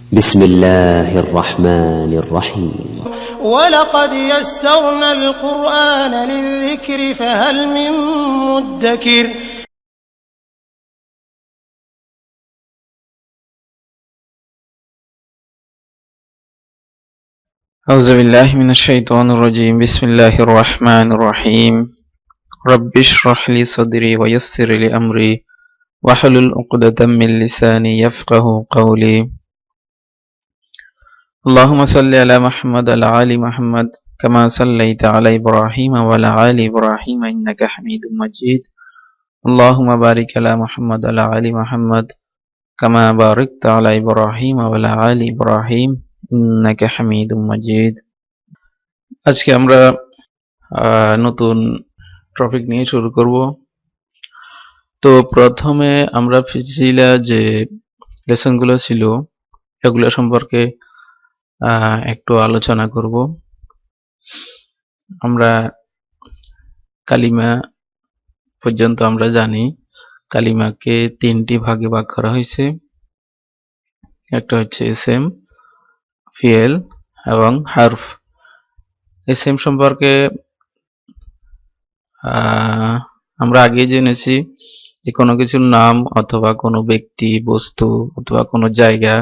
بسم الله الرحمن الرحيم ولقد يسرنا القرآن للذكر فهل من مدكر أعوذ بالله من الشيطان الرجيم بسم الله الرحمن الرحيم رب اشرح لي صدري ويسر لي أمري واحلل عقدة من لساني يفقه قولي اللهم صل على محمد وعلى آل محمد كما صليت على إبراهيم وعلى آل إبراهيم إنك حميد مجيد اللهم بارك على محمد وعلى آل محمد كما باركت على إبراهيم وعلى آل إبراهيم إنك حميد مجيد আজকে আমরা নতুন টপিক নিয়ে শুরু করব। তো প্রথমে আমরা ফিজিক্যাল যে লেসনগুলো ছিল এগুলো সম্পর্কে একটু আলোচনা করব। আমরা কালিমা পর্যন্ত আমরা জানি কালিমাকে তিনটি ভাগে ভাগ করা হয়েছে। একটা হচ্ছে ইসম, ফিয়েল এবং হারফ। ইসম সম্পর্কে আমরা আগে জেনেছি যে কোনো কিছুর নাম অথবা কোনো ব্যক্তি, বস্তু অথবা কোনো জায়গা,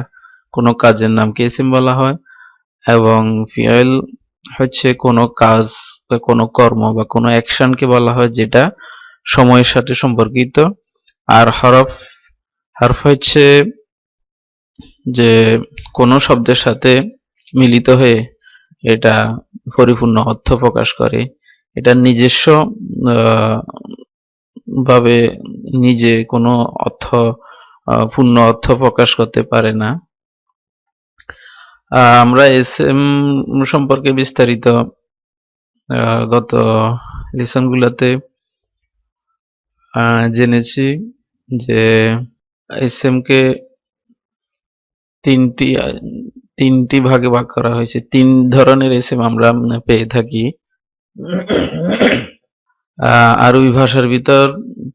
কোনো কাজের নামকে ইসম বলা হয়। এবং ফিয়েল হচ্ছে কোনো কাজ বা কোনো কর্ম বা কোনো অ্যাকশনকে বলা হয় যেটা সময়ের সাথে সম্পর্কিত। আর হারফ হচ্ছে যে কোনো শব্দের সাথে মিলিত হয়ে এটা পরিপূর্ণ অর্থ প্রকাশ করে। এটা নিজস্ব ভাবে নিজে কোনো পূর্ণ অর্থ প্রকাশ করতে পারে না। আমরা এসএম সম্পর্কে বিস্তারিত গত লেসনগুলোতে জেনেছি যে এসএম কে তিনটি ভাগে ভাগ করা হয়েছে। তিন ধরনের এসএম আমরা পেয়ে থাকি। আরবি ভাষার ভিতর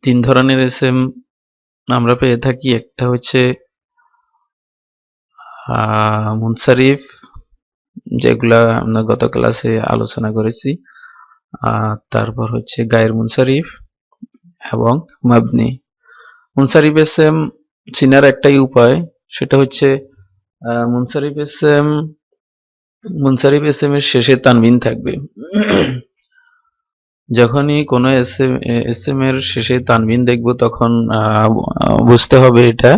তিন ধরনের এসএম আমরা পেয়ে থাকি। একটা হচ্ছে মুনসারিফ, যেগুলা আমরা গত ক্লাসে আলোচনা করেছি। তারপর হচ্ছে গায়ের মুনসারিফ এবং মাবনি। মুনসারিফ এসএম চিনার একটাই উপায়, সেটা হচ্ছে মুনসারিফ এসএম এর শেষে তানবিন থাকবে। যখনই কোনো এসএম এর শেষে তানবিন দেখব তখন বুঝতে হবে এটা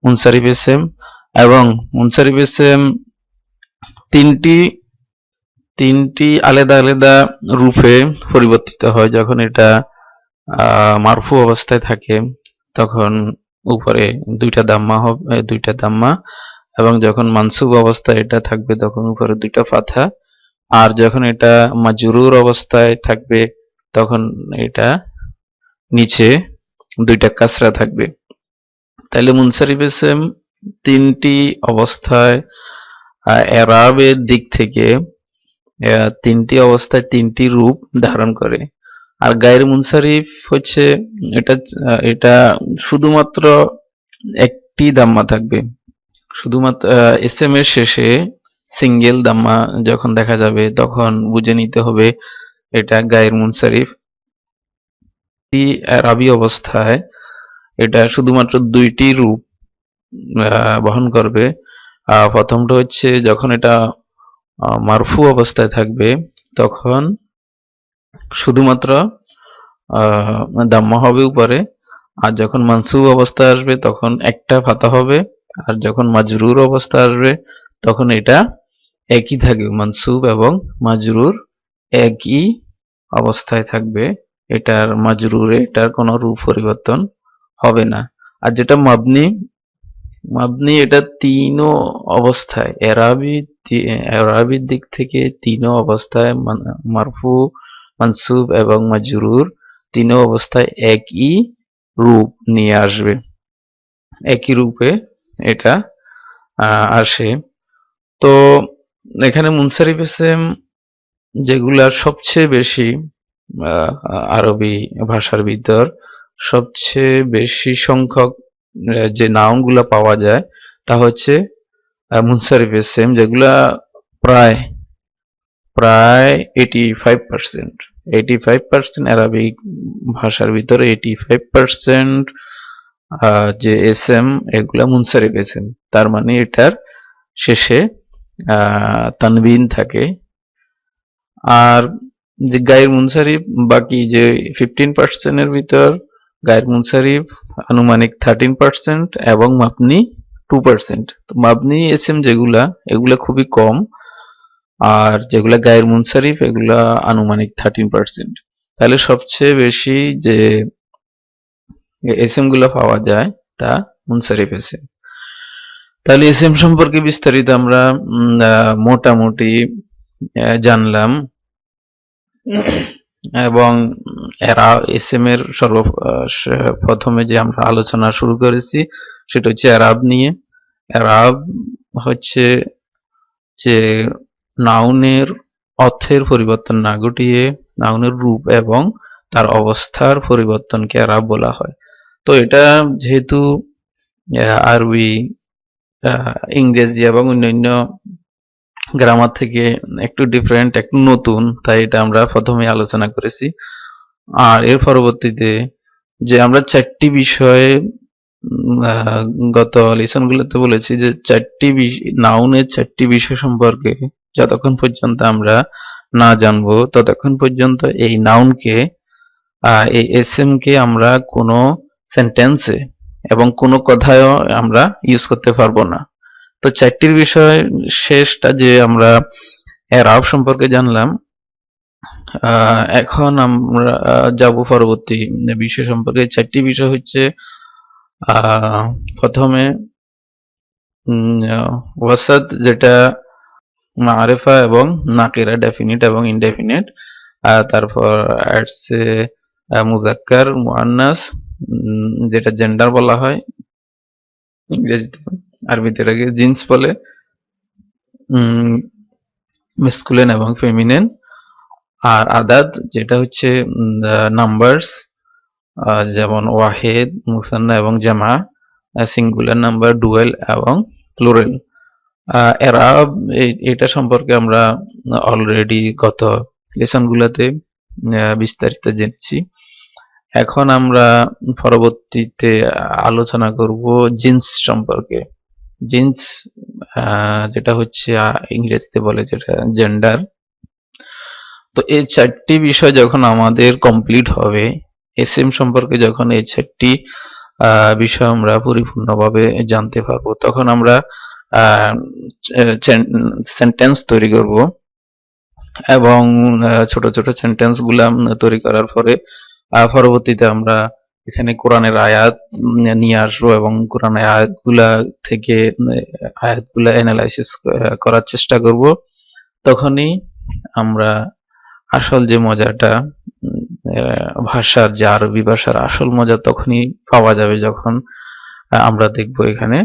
মুনসারিফ এসএম। এবং মুনসারিফ এসএম তিনটি আলাদা আলাদা রূপে পরিবর্তিত হয়। যখন এটা মারফু অবস্থায় থাকে তখন উপরে দুইটা দাম্মা, এবং যখন মানসুব অবস্থায় এটা থাকবে তখন উপরে দুইটা ফাথা। আর যখন এটা মাজরুর অবস্থায় থাকবে তখন এটা নিচে দুইটা কাসরা থাকবে। তাহলে মুনসারিফ এসএম তিনটি অবস্থায় এরাবের দিক থেকে তিনটি অবস্থায় তিনটি রূপ ধারণ করে। আর গায়ের মুনসারিফ হচ্ছে এটা শুধুমাত্র একটি দাম্মা থাকবে। শুধুমাত্র এসএম এর শেষে সিঙ্গেল দাম্মা যখন দেখা যাবে তখন বুঝে নিতে হবে এটা গায়ের মুনসারিফ। আরবি অবস্থায় এটা শুধুমাত্র দুইটি রূপ বহন করবে। প্রথমটা হচ্ছে যখন এটা মারফু অবস্থায় থাকবে তখন শুধুমাত্র দাম্মা হবে উপরে। আর যখন মানসুব অবস্থায় আসবে তখন একটা ফাতা হবে। আর যখন মাজরুর অবস্থা আসবে তখন এটা একই থাকবে, মানসুব এবং মাজরুর একই অবস্থায় থাকবে। এটার মাজরুরে এটার কোনো রূপ পরিবর্তন হবে না। আর যেটা মাবনি এটা তিনও অবস্থায় এরাবির দিক থেকে তিনও অবস্থায় মারফু, মানসুব এবং মাজরুর তিনও অবস্থায় একই রূপ নিয়ে আসবে, একই রূপে এটা আসে। তো এখানে মুনসারিফ এসএম যেগুলা সবচেয়ে বেশি আরবি ভাষার ভিতর সবচেয়ে বেশি সংখ্যক যে নাউনগুলা পাওয়া যায় তা হচ্ছে মুনসারিফ এসএম, যেগুলা প্রায় প্রায় 85%, 85% অ্যারাবিক ভাষার ভিতরে 85% যে এসএম এগুলা মুনসারিফ এসএম। তার মানে এটার শেষে তানবিন থাকে। আর যে গায়ের মুনসারিফ, বাকি যে 15% এর ভিতর গায়ের মুনসারিফ আনুমানিক 13% এবং মাবনি 2%। তো মাবনি এসএম যেগুলা, এগুলা খুবই কম, আর যেগুলা গায়ের মুনসারিফ এগুলা আনুমানিক 13%। তাহলে সবচেয়ে বেশি যে এসএম গুলা পাওয়া যায় তা মুনসারিফ এসএম। তাহলে এসএম সম্পর্কে বিস্তারিত আমরা মোটামুটি জানলাম, এবং এরা এসএম এর প্রথমে যে আমরা আলোচনা শুরু করেছি সেটা হচ্ছে এরাব নিয়ে। এরাব হচ্ছে যে নাউনের অর্থের পরিবর্তন না ঘটিয়ে নাউনের রূপ এবং তার অবস্থার পরিবর্তনকে এরাব বলা হয়। তো এটা যেহেতু আরবি, ইংরেজি এবং অন্যান্য গ্রামার থেকে একটু ডিফারেন্ট, একটু নতুন, তাই এটা আমরা প্রথমে আলোচনা করেছি। আর এর পরবর্তীতে যে আমরা 4টি বিষয়ে গত লেসনগুলোতে বলেছি যে নাউনের 4টি বিষয় সম্পর্কে যতক্ষণ পর্যন্ত আমরা না জানবো ততক্ষণ পর্যন্ত এই নাউনকে, এই এসএম কে আমরা কোনো সেন্টেন্সে এবং কোনো কথায়ও আমরা ইউজ করতে পারবো না। তো 4টির বিষয় শেষটা যে আমরা এরাব সম্পর্কে জানলাম, এখন আমরা যাব পরবর্তী বিষয় সম্পর্কে। 4টি বিষয় হচ্ছে প্রথমে ওয়াসাত, যেটা মারেফা এবং নাকিরা, ডেফিনিট এবং ইনডেফিনিট। তারপর আসছে মুজাক্কার, মুআন্নাস, যেটা জেন্ডার বলা হয় ইংরেজিতে, আরবিতে এটাকে জিন্স বলে, মেসকুলিন এবং ফেমিনিন। আর আদাদ, যেটা হচ্ছে নাম্বারস, যেমন ওয়াহেদ, মুসান্না এবং জামা, সিঙ্গুলার নাম্বার, ডুয়েল এবং প্লুরাল। এরাব এটা সম্পর্কে আমরা অলরেডি গত লেসনগুলোতে বিস্তারিত জেনেছি। এখন আমরা পরবর্তীতে আলোচনা করব জিন্স সম্পর্কে। জিন্স যেটা হচ্ছে ইংরেজিতে বলে যেটা জেন্ডার। তো এই 4টি বিষয় যখন আমাদের কমপ্লিট হবে, এসএম সম্পর্কে যখন এই 4টি বিষয় আমরা পরিপূর্ণভাবে জানতে পারবো, তখন আমরা সেন্টেন্স তৈরি করব, এবং ছোট ছোট সেন্টেন্স গুলা তৈরি করার পরে পরবর্তীতে আমরা এখানে কোরআনের আয়াত নিয়ে আসবো এবং কোরআনের আয়াতগুলা থেকে আয়াতগুলা অ্যানালাইসিস করার চেষ্টা করব। তখনই আমরা আসল যে মজাটা, ভাষার যে আরবি ভাষার আসল মজা তখনই পাওয়া যাবে যখন আমরা দেখব এখানে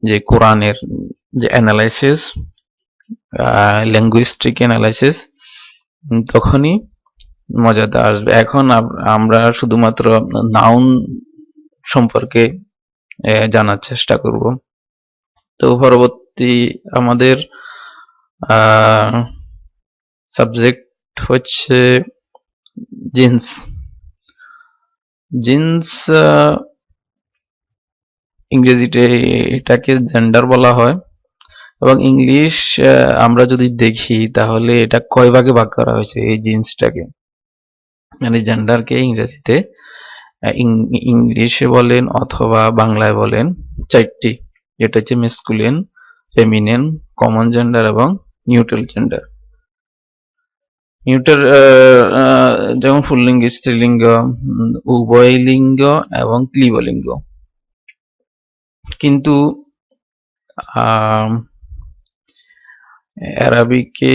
যে কোরআনের যে অ্যানালাইসিস, লিঙ্গুইস্টিক অ্যানালাইসিস, তখনই মজাটা আসবে। এখন আমরা শুধুমাত্র নাউন সম্পর্কে জানার চেষ্টা করব। তো পরবর্তী আমাদের সাবজেক্ট হচ্ছে জিন্স। জিন্স ইংরেজিতে এটাকে জেন্ডার বলা হয়, এবং ইংলিশ আমরা যদি দেখি তাহলে এটা কয় ভাগে ভাগ করা হয়েছে এই জিন্সটাকে, মানে জেন্ডারকে ইংরেজিতে, ইংলিশে বলেন অথবা বাংলায় বলেন 4টি, যেটা হচ্ছে মেসকুলিন, ফেমিনিন, কমন জেন্ডার এবং নিউট্রাল জেন্ডার। নিউট্রাল যেমন পুল্লিঙ্গ, স্ত্রীলিঙ্গ, উভয়লিঙ্গ এবং ক্লীবলিঙ্গ। কিন্তু অ্যারাবিকে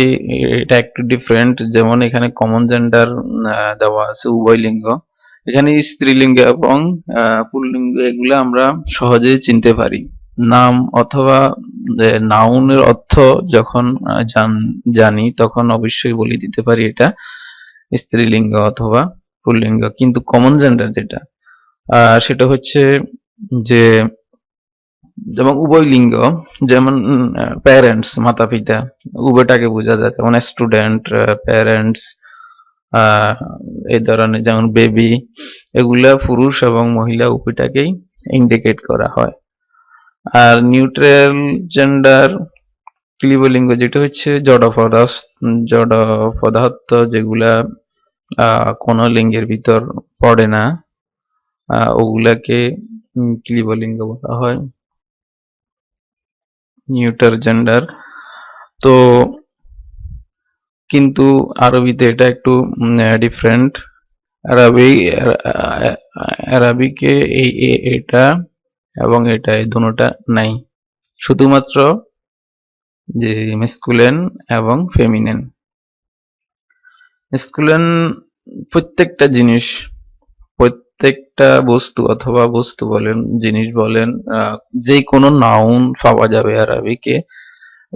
এটা একটু ডিফারেন্ট, যেমন এখানে কমন জেন্ডার দেওয়া আছে, উভয়লিঙ্গ। এখানে স্ত্রীলিঙ্গ এবং পুল্লিঙ্গ এগুলো আমরা সহজেই চিনতে পারি। নাম অথবা নাউনের অর্থ যখন জানি তখন অবশ্যই বলে দিতে পারি এটা স্ত্রীলিঙ্গ অথবা পুল্লিঙ্গ। কিন্তু কমন জেন্ডার যেটা, সেটা হচ্ছে যে যেমন উভয় লিঙ্গ, যেমন প্যারেন্টস মাতা পিতা, উভয়টাকে বোঝা যায়, যেমন স্টুডেন্ট, প্যারেন্টস, এই ধরনের, যেমন বেবি, এগুলা পুরুষ এবং মহিলা উভয়টাকেই ইন্ডিকেট করা হয়। আর নিউট্রাল জেন্ডার ক্লিবলিঙ্গ যেটা হচ্ছে জড় পদার্থ যেগুলা কোন লিঙ্গের ভিতর পড়ে না, ওগুলাকে ক্লিবলিঙ্গ বলা হয়, নিউট্রাল জেন্ডার। তো কিন্তু আরবিতে এটা একটু ডিফারেন্ট। আরবিকে এটা এবং এটা এই দুটোটা নাই, শুধুমাত্র যে মেসকুলেন এবং ফেমিনেন। মেসকুলেন প্রত্যেকটা জিনিস, প্রত্যেকটা বস্তু অথবা বস্তু বলেন, জিনিস বলেন, যে কোনো নাউন পাওয়া যাবে আরবিকে,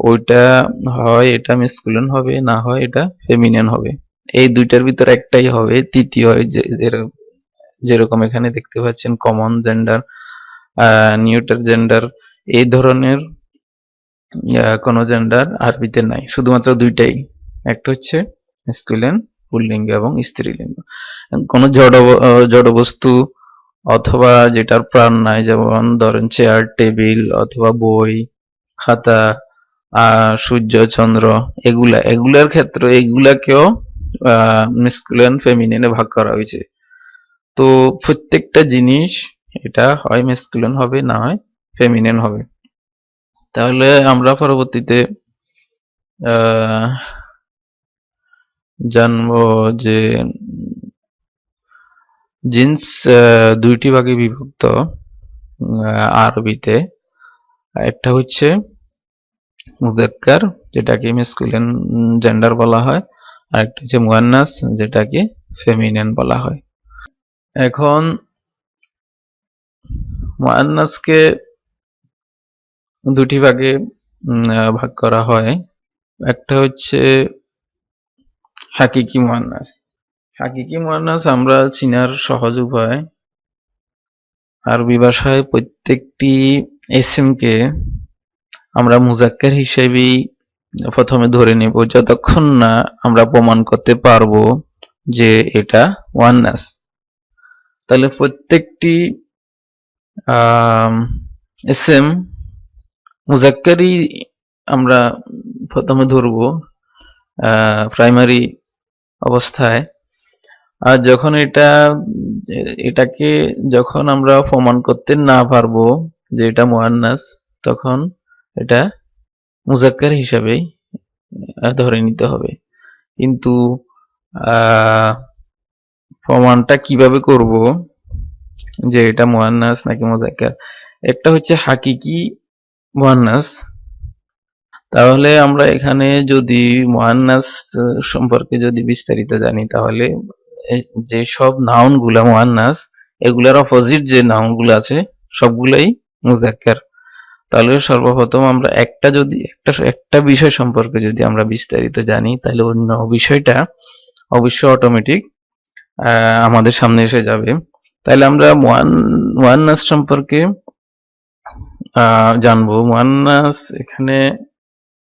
ওইটা হয় এটা মেসকুলেন হবে, না হয় এটা ফেমিনেন হবে। এই দুইটার ভিতর একটাই হবে। তৃতীয় যেরকম এখানে দেখতে পাচ্ছেন কমন জেন্ডার, নিউট্রাল জেন্ডার, এই ধরনের কোনো জেন্ডার আরবিতে নাই, শুধুমাত্র দুইটাই, একটা হচ্ছে মেসকুলেন পুল্লিঙ্গ এবং স্ত্রীলিঙ্গ। কোনো জড় বস্তু অথবা যেটার প্রাণ নাই, যেমন ধরেন চেয়ার, টেবিল অথবা বই, খাতা, সূর্য, চন্দ্র, এগুলার ক্ষেত্রে এগুলাকেও মেসকুলেন ফেমিনিনে ভাগ করা হয়েছে। তো প্রত্যেকটা জিনিস এটা হয় মেসকুলেন হবে, না হয় ফেমিনিন হবে। তাহলে আমরা পরবর্তীতে জানবো যে জিন্স দুইটি ভাগে বিভক্ত আরবিতে। একটা হচ্ছে মুযাক্কার, যেটাকে মেসকুলিন জেন্ডার বলা হয়, আর একটা হচ্ছে মুয়ান্নাস, যেটাকে ফেমিনিন বলা হয়। এখন মুয়ান্নাসকে দুটি ভাগে ভাগ করা হয়। একটা হচ্ছে হাকিকি মুয়ান্নাস। হাকিকি মুয়ান্নাস আমরা চিনার সহজ উপায়, আরবি ভাষায় প্রত্যেকটি ইসমকে আমরা মুযাক্কার হিসেবেই প্রথমে ধরে নেব, যতক্ষণ না আমরা প্রমাণ করতে পারবো যে এটা মুয়ান্নাস। তাহলে প্রত্যেকটি ইসম মুযাক্কারই আমরা প্রথমে ধরবো প্রাইমারি অবস্থায়। আর যখন এটাকে যখন আমরা প্রমাণ করতে না পারবো যে এটা মুয়ান্নাস, তখন এটা মুযাক্কার হিসাবেই ধরে নিতে হবে। কিন্তু প্রমাণটা কিভাবে করব যে এটা মুয়ান্নাস নাকি মুযাক্কার? একটা হচ্ছে হাকিকি মুয়ান্নাস। তাহলে আমরা এখানে যদি মুয়ান্নাস সম্পর্কে যদি বিস্তারিত জানি, তাহলে যে সব নাউন গুলা মুয়ান্নাস, এগুলার অপোজিট যে নাউন গুলো আছে সবগুলাই মুযাক্কার। তাহলে সর্বপ্রথম আমরা একটা বিষয় সম্পর্কে যদি আমরা বিস্তারিত জানি, তাহলে অন্য বিষয়টা অবশ্যই অটোমেটিক আমাদের সামনে এসে যাবে। তাহলে আমরা মুয়ান্নাস সম্পর্কে জানবো। মুয়ান্নাস এখানে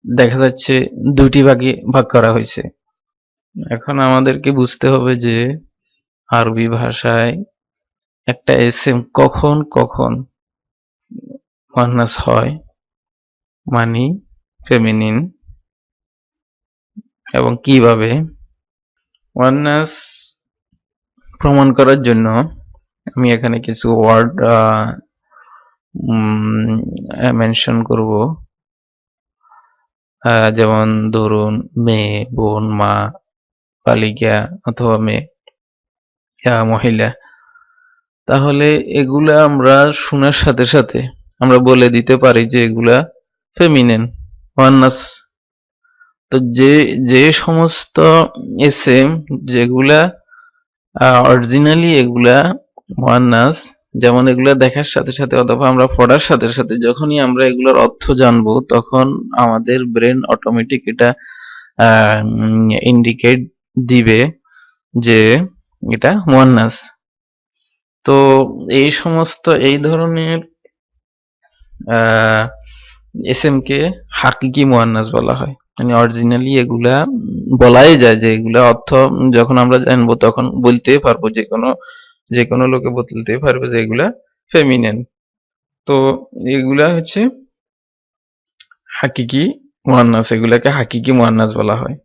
দেখা যাচ্ছে দুটি ভাগে ভাগ করা হয়েছে। এখন আমাদেরকে বুঝতে হবে যে আরবি ভাষায় একটা ইসম কখন কখন মুয়ান্নাস হয়, মানে ফেমিনিন, এবং কিভাবে। মুয়ান্নাস প্রমাণ করার জন্য আমি এখানে কিছু ওয়ার্ড মেনশন করব, যেমন ধরুন মেয়ে, বোন, মা, বালিকা অথবা মেয়ে, মহিলা। তাহলে এগুলা আমরা শোনার সাথে সাথে আমরা বলে দিতে পারি যে এগুলা ফেমিনিন, মুয়ান্নাস। তো যে সমস্ত ইসম যেগুলা অরিজিনালি এগুলা মুয়ান্নাস, যেমন এগুলা দেখার সাথে সাথে অথবা আমরা পড়ার সাথে সাথে যখনই আমরা এগুলোর অর্থ জানবো, তখন আমাদের ব্রেন অটোমেটিক এটা ইন্ডিকেট দিবে যে এটা মুয়ান্নাস। তো এই ধরনের এসএম কে হাকিকি মুয়ান্নাস বলা হয়। মানে অরিজিনালি এগুলা বলাই যায় যে এগুলা অর্থ যখন আমরা জানবো তখন বলতেই পারবো, যে কোনো লোকে বলতে পারবে যে এগুলা ফেমিনেন। তো এগুলা হচ্ছে হাকিকি মুয়ান্নাস, এগুলাকে হাকিকি মুয়ান্নাস বলা হয়।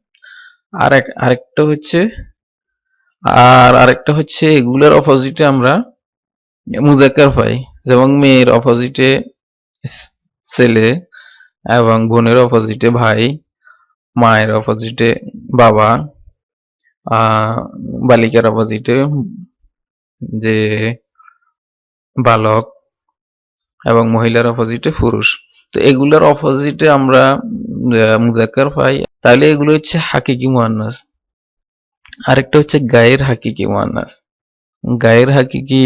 আরেকটা হচ্ছে আরেকটা হচ্ছে এগুলার অপোজিটে আমরা মুজাক্কার পাই, যেমন মেয়ের অপোজিটে ছেলে, এবং বোনের অপোজিটে ভাই, মায়ের অপোজিটে বাবা, বালিকার অপোজিটে যে বালক, এবং মহিলার অপোজিটে পুরুষ। তো এগুলোর অপোজিটে আমরা মুজাক্কার পাই, তাহলে এগুলো হচ্ছে হাকিকি মুয়ান্নাস। আরেকটা হচ্ছে গায়ের হাকিকি মুয়ান্নাস। গায়ের হাকিকি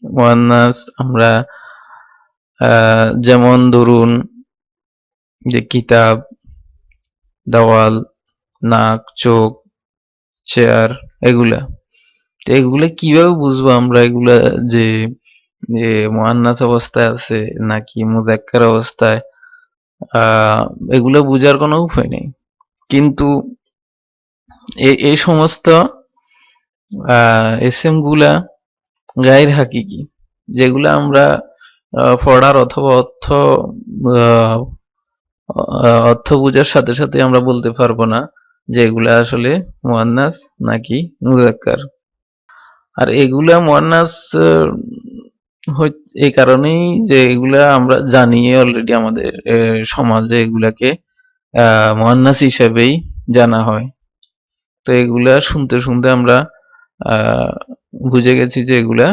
মুয়ান্নাস আমরা যেমন ধরুন যে কিতাব, দেওয়াল, নাক, চোখ, চেয়ার, এগুলা। তো এগুলা কিভাবে বুঝবো আমরা এগুলা যে মুয়ান্নাস অবস্থায় আছে নাকি মুজাক্কার অবস্থায়? এগুলো বুঝার কোনো উপায় নেই। কিন্তু এই সমস্ত এসএম গুলা গায়ের হাকিকি, যেগুলো আমরা পড়ার অথবা আহ, অর্থ বোঝার সাথে সাথে আমরা বলতে পারবো না যে এগুলা আসলে মুয়ান্নাস নাকি মুজাক্কার। আর এগুলা মুয়ান্নাস এই কারণেই যে এগুলা আমরা জানি অলরেডি, আমাদের সমাজে এগুলাকে মুয়ান্নাস হিসেবেই জানা হয়। তো এগুলা শুনতে শুনতে আমরা আহ বুঝে গেছি যে এগুলা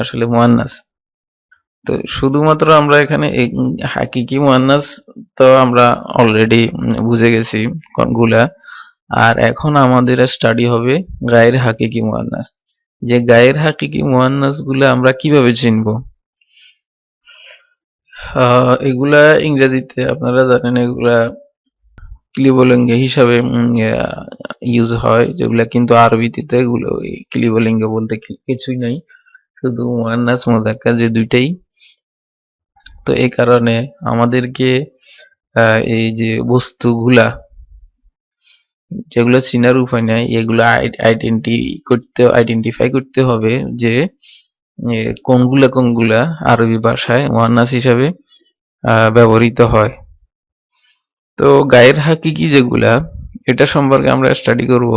আসলে মুয়ান্নাস। তো শুধুমাত্র আমরা এখানে হাকিকি মুয়ান্নাস তো আমরা অলরেডি বুঝে গেছি কোনগুলা। আর এখন আমাদের স্টাডি হবে গায়ের হাকিকি মুয়ান্নাস, যে গায়ের হাকিকি মুয়ান্নাস গুলা আমরা কিভাবে চিনবো। এগুলা ইংরেজিতে আপনারা জানেন এগুলা ক্লিবলিঙ্গ হিসাবে ইউজ হয়, যেগুলা কিন্তু আরবিতে এগুলো ক্লিবলিঙ্গ বলতে কিছুই নাই, শুধু মুয়ান্নাস মুযাক্কার যে দুইটাই। তো এই কারণে আমাদেরকে এই যে বস্তুগুলা যেগুলো চিনার উপায় নাই, এগুলো আইডেন্টিফাই করতে হবে যে কোনগুলা আরবি ভাষায় মুয়ান্নাস হিসাবে ব্যবহৃত হয়। তো গায়ের হাকিকি যেগুলা, এটা সম্পর্কে আমরা স্টাডি করব।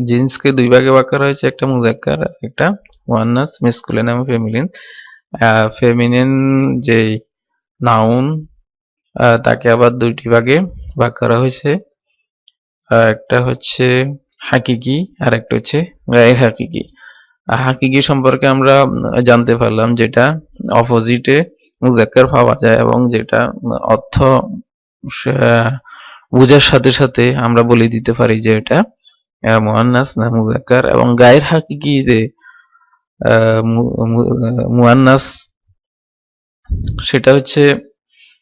জিন্সকে দুই ভাগে ভাগ করা হয়েছে, একটা মুযাক্কার, একটা মুয়ান্নাস, মাসকুলিন এবং ফেমিনিন। ফেমিনিন যে নাউন তাকে আবার দুইটি ভাগে ভাগ করা হয়েছে, একটা হচ্ছে হাকিকি আর একটা হচ্ছে গায়ের হাকিকি। হাকিকি সম্পর্কে আমরা জানতে পারলাম যেটা অপোজিটে মুযাক্কার পাওয়া যায় এবং যেটা অর্থ বুঝার সাথে সাথে আমরা বলে দিতে পারি যে এটা মুয়ান্নাস না মুযাক্কার। এবং গায়ের হাকিকি যে মুয়ান্নাস, সেটা হচ্ছে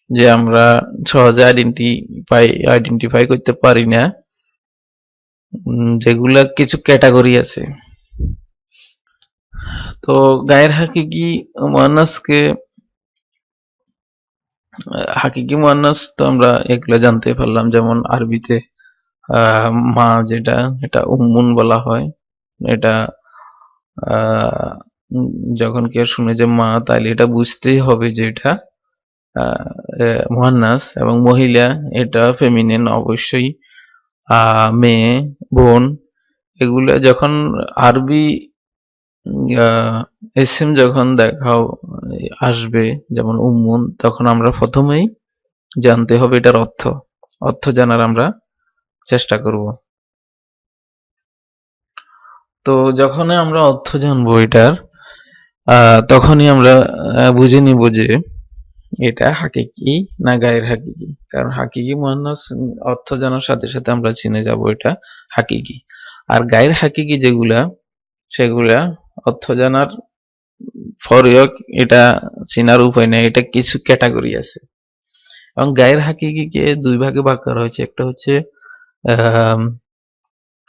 যে আমরা সহজে আইডেন্টিফাই করতে পারি না, যেগুলা কিছু ক্যাটাগরি আছে। তো গায়ের হাকিকি মুয়ান্নাসকে হাকিকি মুয়ান্নাস তো আমরা এগুলো জানতে পারলাম, যেমন আরবিতে মা যেটা, এটা উম্মুন বলা হয়। এটা যখন কেউ শুনে যে মা, তাহলে এটা বুঝতেই হবে যে এটা মুয়ান্নাস, এবং মহিলা এটা ফেমিনিন অবশ্যই। মেয়ে, বোন, এগুলো যখন আরবি এসএম যখন আসবে যেমন উম্মুন, তখন আমরা প্রথমেই জানতে হবে এটার অর্থ জানার আমরা চেষ্টা করব। তো যখনই আমরা অর্থ জানবো এটার, তখনই আমরা বুঝে নিব যে এটা হাকিকি না গায়ের হাকিকি। কারণ হাকিকি মুয়ান্নাস অর্থ জানার সাথে সাথে আমরা চিনে যাব এটা হাকিকি। আর গায়ের হাকিকি যেগুলা, সেগুলা অর্থ জানার পরেও এটা চিনার উপায় নেই, এটা কিছু ক্যাটাগরি আছে। এবং গায়ের হাকিকিকে দুই ভাগে ভাগ করা হয়েছে, একটা হচ্ছে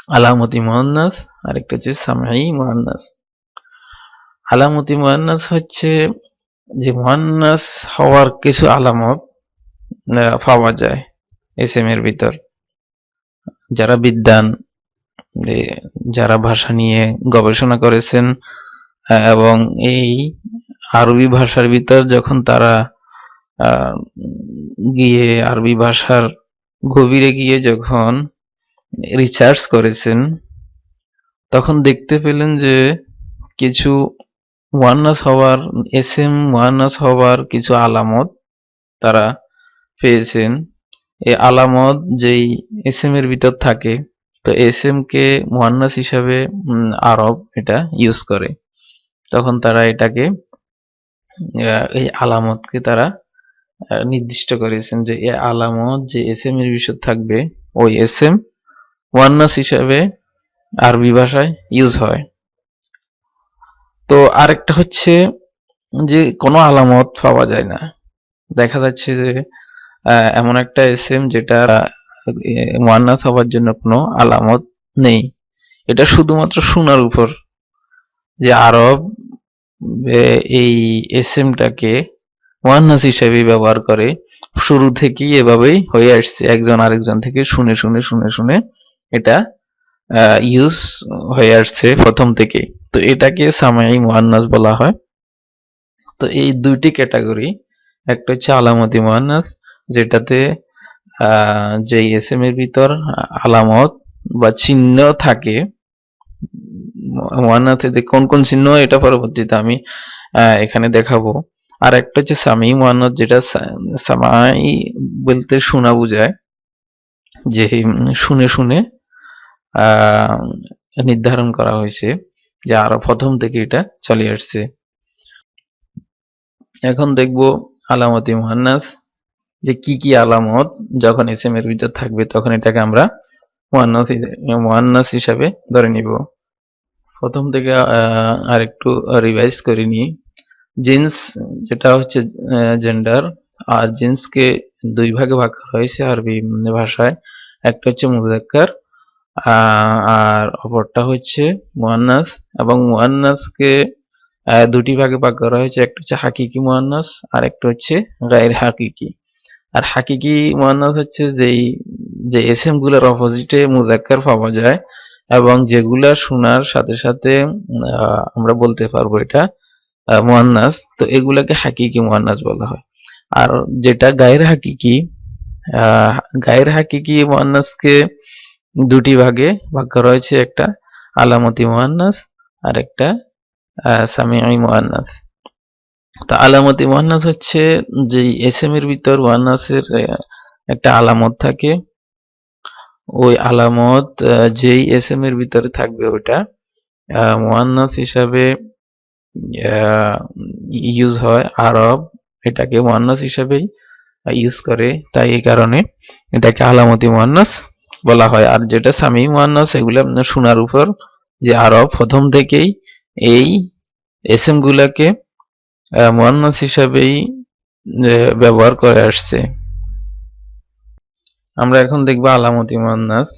আলামতি মুয়ান্নাস, আরেকটা হচ্ছে সামঈ মুয়ান্নাস। আলামতি মুয়ান্নাস হচ্ছে যে মুয়ান্নাস হওয়ার কিছু আলামত পাওয়া যায় এসএম এর ভিতর। যারা বিদ্বান, এ, যারা ভাষা নিয়ে গবেষণা করেছেন, এবং এই আরবি ভাষার ভিতর যখন তারা আহ, গিয়ে আরবি ভাষার গভীরে গিয়ে যখন রিসার্চ করেছেন, তখন দেখতে পেলেন যে কিছু মুয়ান্নাস হওয়ার, এসএম মুয়ান্নাস হওয়ার কিছু আলামত তারা পেয়েছেন। এই আলামত যেই এসএম এর ভিতর থাকে, তো এসএম কে মুয়ান্নাস হিসাবে আরব এটা ইউজ করে। তখন তারা এটাকে এই আলামতকে তারা নির্দিষ্ট করেছেন যে এই আলামত যে এসএম এর ভিতর থাকবে, ওই এসএম মুয়ান্নাস হিসাবে আরবি ভাষায় ইউজ হয়। তো আরেকটা হচ্ছে যে কোনো আলামত পাওয়া যায় না। দেখা যাচ্ছে যে এমন একটা এসএম যেটা মুয়ান্নাস হওয়ার জন্য কোনো আলামত নেই। এটা শুধুমাত্র শোনার উপর, যে আরব এই এসএমটাকে মুয়ান্নাস হিসেবে ব্যবহার করে, শুরু থেকেই এভাবেই হয়ে আসছে, একজন আরেকজন থেকে শুনে শুনে শুনে শুনে এটা ইউজ হয়ে আসছে প্রথম থেকেই। তো এটাকে সামাই মুয়ান্নাস বলা হয়। তো এই দুইটি ক্যাটাগরি, একটা হচ্ছে আলামতি মুয়ান্নাস, যেটাতে যে এসএম এর ভিতর আলামত বা চিহ্ন থাকে, মুয়ান্নাসে কোন কোন চিহ্ন এটা পরবর্তীতে আমি এখানে দেখাবো। আর একটা হচ্ছে সামি মুয়ান্নাস, যেটা সামাই বলতে শোনা বোঝায়, যে শুনে শুনে নির্ধারণ করা হয়েছে, যে আরো প্রথম থেকে এটা চলে আসছে। এখন দেখবো আলামতি মুয়ান্নাস, যে কি কি আলামত যখন এসএম এর ভিতর থাকবে তখন এটাকে আমরা মুয়ান্নাস হিসাবে ধরে নিব। প্রথম থেকে আরেকটু রিভাইজ করে নিই। জিন্স, যেটা হচ্ছে জেন্ডার, আর জিন্সকে দুই ভাগে ভাগ করা হয়েছে আরবি ভাষায়। একটা হচ্ছে মুযাক্কার, আর অপরটা হচ্ছে মুয়ান্নাস। এবং মুয়ান্নাসকে দুটি ভাগে ভাগ করা হয়েছে, একটা হচ্ছে হাকিকি মুয়ান্নাস আর একটা হচ্ছে গায়র হাকিকি। আর হাকিকি মুয়ান্নাস হচ্ছে যে এসএম গুলোর অপোজিটে মুযাক্কার পাওয়া যায়, এবং যেগুলা শোনার সাথে সাথে আমরা বলতে পারবো এটা মুয়ান্নাস, তো এগুলাকে হাকিকি মুয়ান্নাস বলা হয়। আর যেটা গায়র হাকিকি, গায়র হাকিকি মুয়ান্নাসকে দুটি ভাগে ভাগ করা হয়েছে, একটা আলামতি মুয়ান্নাস আর একটা সামিঈ মুয়ান্নাস। তো আলামতি মুয়ান্নাস হচ্ছে যে এসএম এর ভিতর মুয়ান্নাসের একটা আলামত থাকে, ওই আলামত যেই এসএম এর ভিতরে থাকবে ওটা মুয়ান্নাস হিসাবে ইউজ হয়। আরব এটাকে মুয়ান্নাস হিসাবেই ইউজ করে, তাই এই কারণে এটাকে আলামতি মুয়ান্নাস বলা হয়। আর যেটা সামি মুয়ান্নাস, এগুলো শোনার উপর, যে আরব প্রথম থেকেই এই এসএম গুলাকে মুয়ান্নাস হিসাবেই ব্যবহার করে আসছে। আমরা এখন দেখব আলামতি মুয়ান্নাস।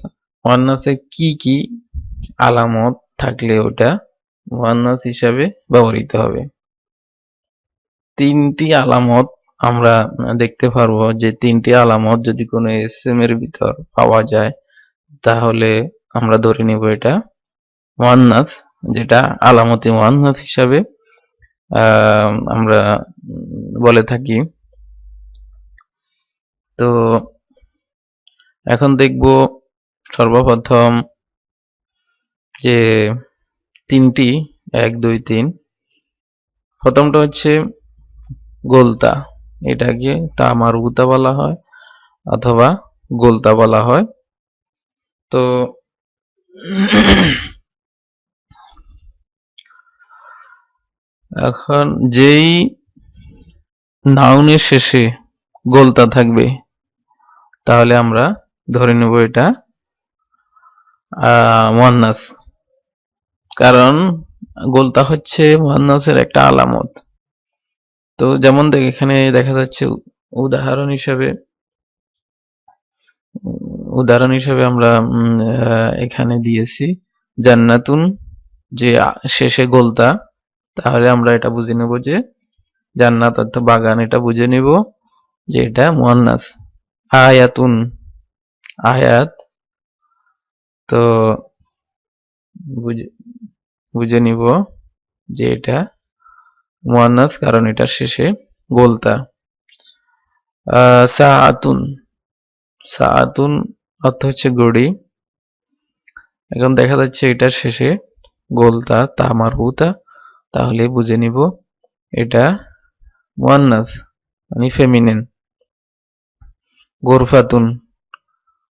মুয়ান্নাসে কি কি আলামত থাকলে ওটা মুয়ান্নাস হিসাবে ব্যবহৃত হবে। তিনটি আলামত আমরা দেখতে পারবো, যে তিনটি আলামত যদি কোনো এসএম এর ভিতর পাওয়া যায় তাহলে আমরা ধরে নিব এটা মুয়ান্নাস, যেটা আলামতি মুয়ান্নাস হিসাবে আমরা বলে থাকি। তো এখন দেখব সর্বপ্রথম যে তিনটি, 1 2 3। প্রথমটা হচ্ছে গোলতা, এটাকে তা মারবুতা বলা হয় অথবা গোলতা বলা হয়। তো এখন যেই নাউনের শেষে গোলতা থাকবে তাহলে আমরা ধরে নেব এটা মুয়ান্নাস, কারণ গোলতা হচ্ছে মুয়ান্নাসের একটা আলামত। তো যেমন এখানে দেখা যাচ্ছে উদাহরণ হিসেবে উদাহরণ হিসেবে আমরা এখানে দিয়েছি জান্নাতুন, যে শেষে গোলতা, তাহলে আমরা এটা বুঝে নেব যে জান্নাত অর্থ বাগান, এটা বুঝে নিব যে এটা মুয়ান্নাস। আয়াতুন, আয়াত, তো বুঝে নিব যে এটা মুয়ান্নাস, কারণ এটা শেষে গোলতা। সাআতুন, সাআতুন অর্থ হচ্ছে ঘড়ি। এখন দেখা যাচ্ছে এটার শেষে গোলতা, তা মারবুতা, তাহলে বুঝে নিব এটা মুয়ান্নাস মানে ফেমিনিন। গোরফাতুন,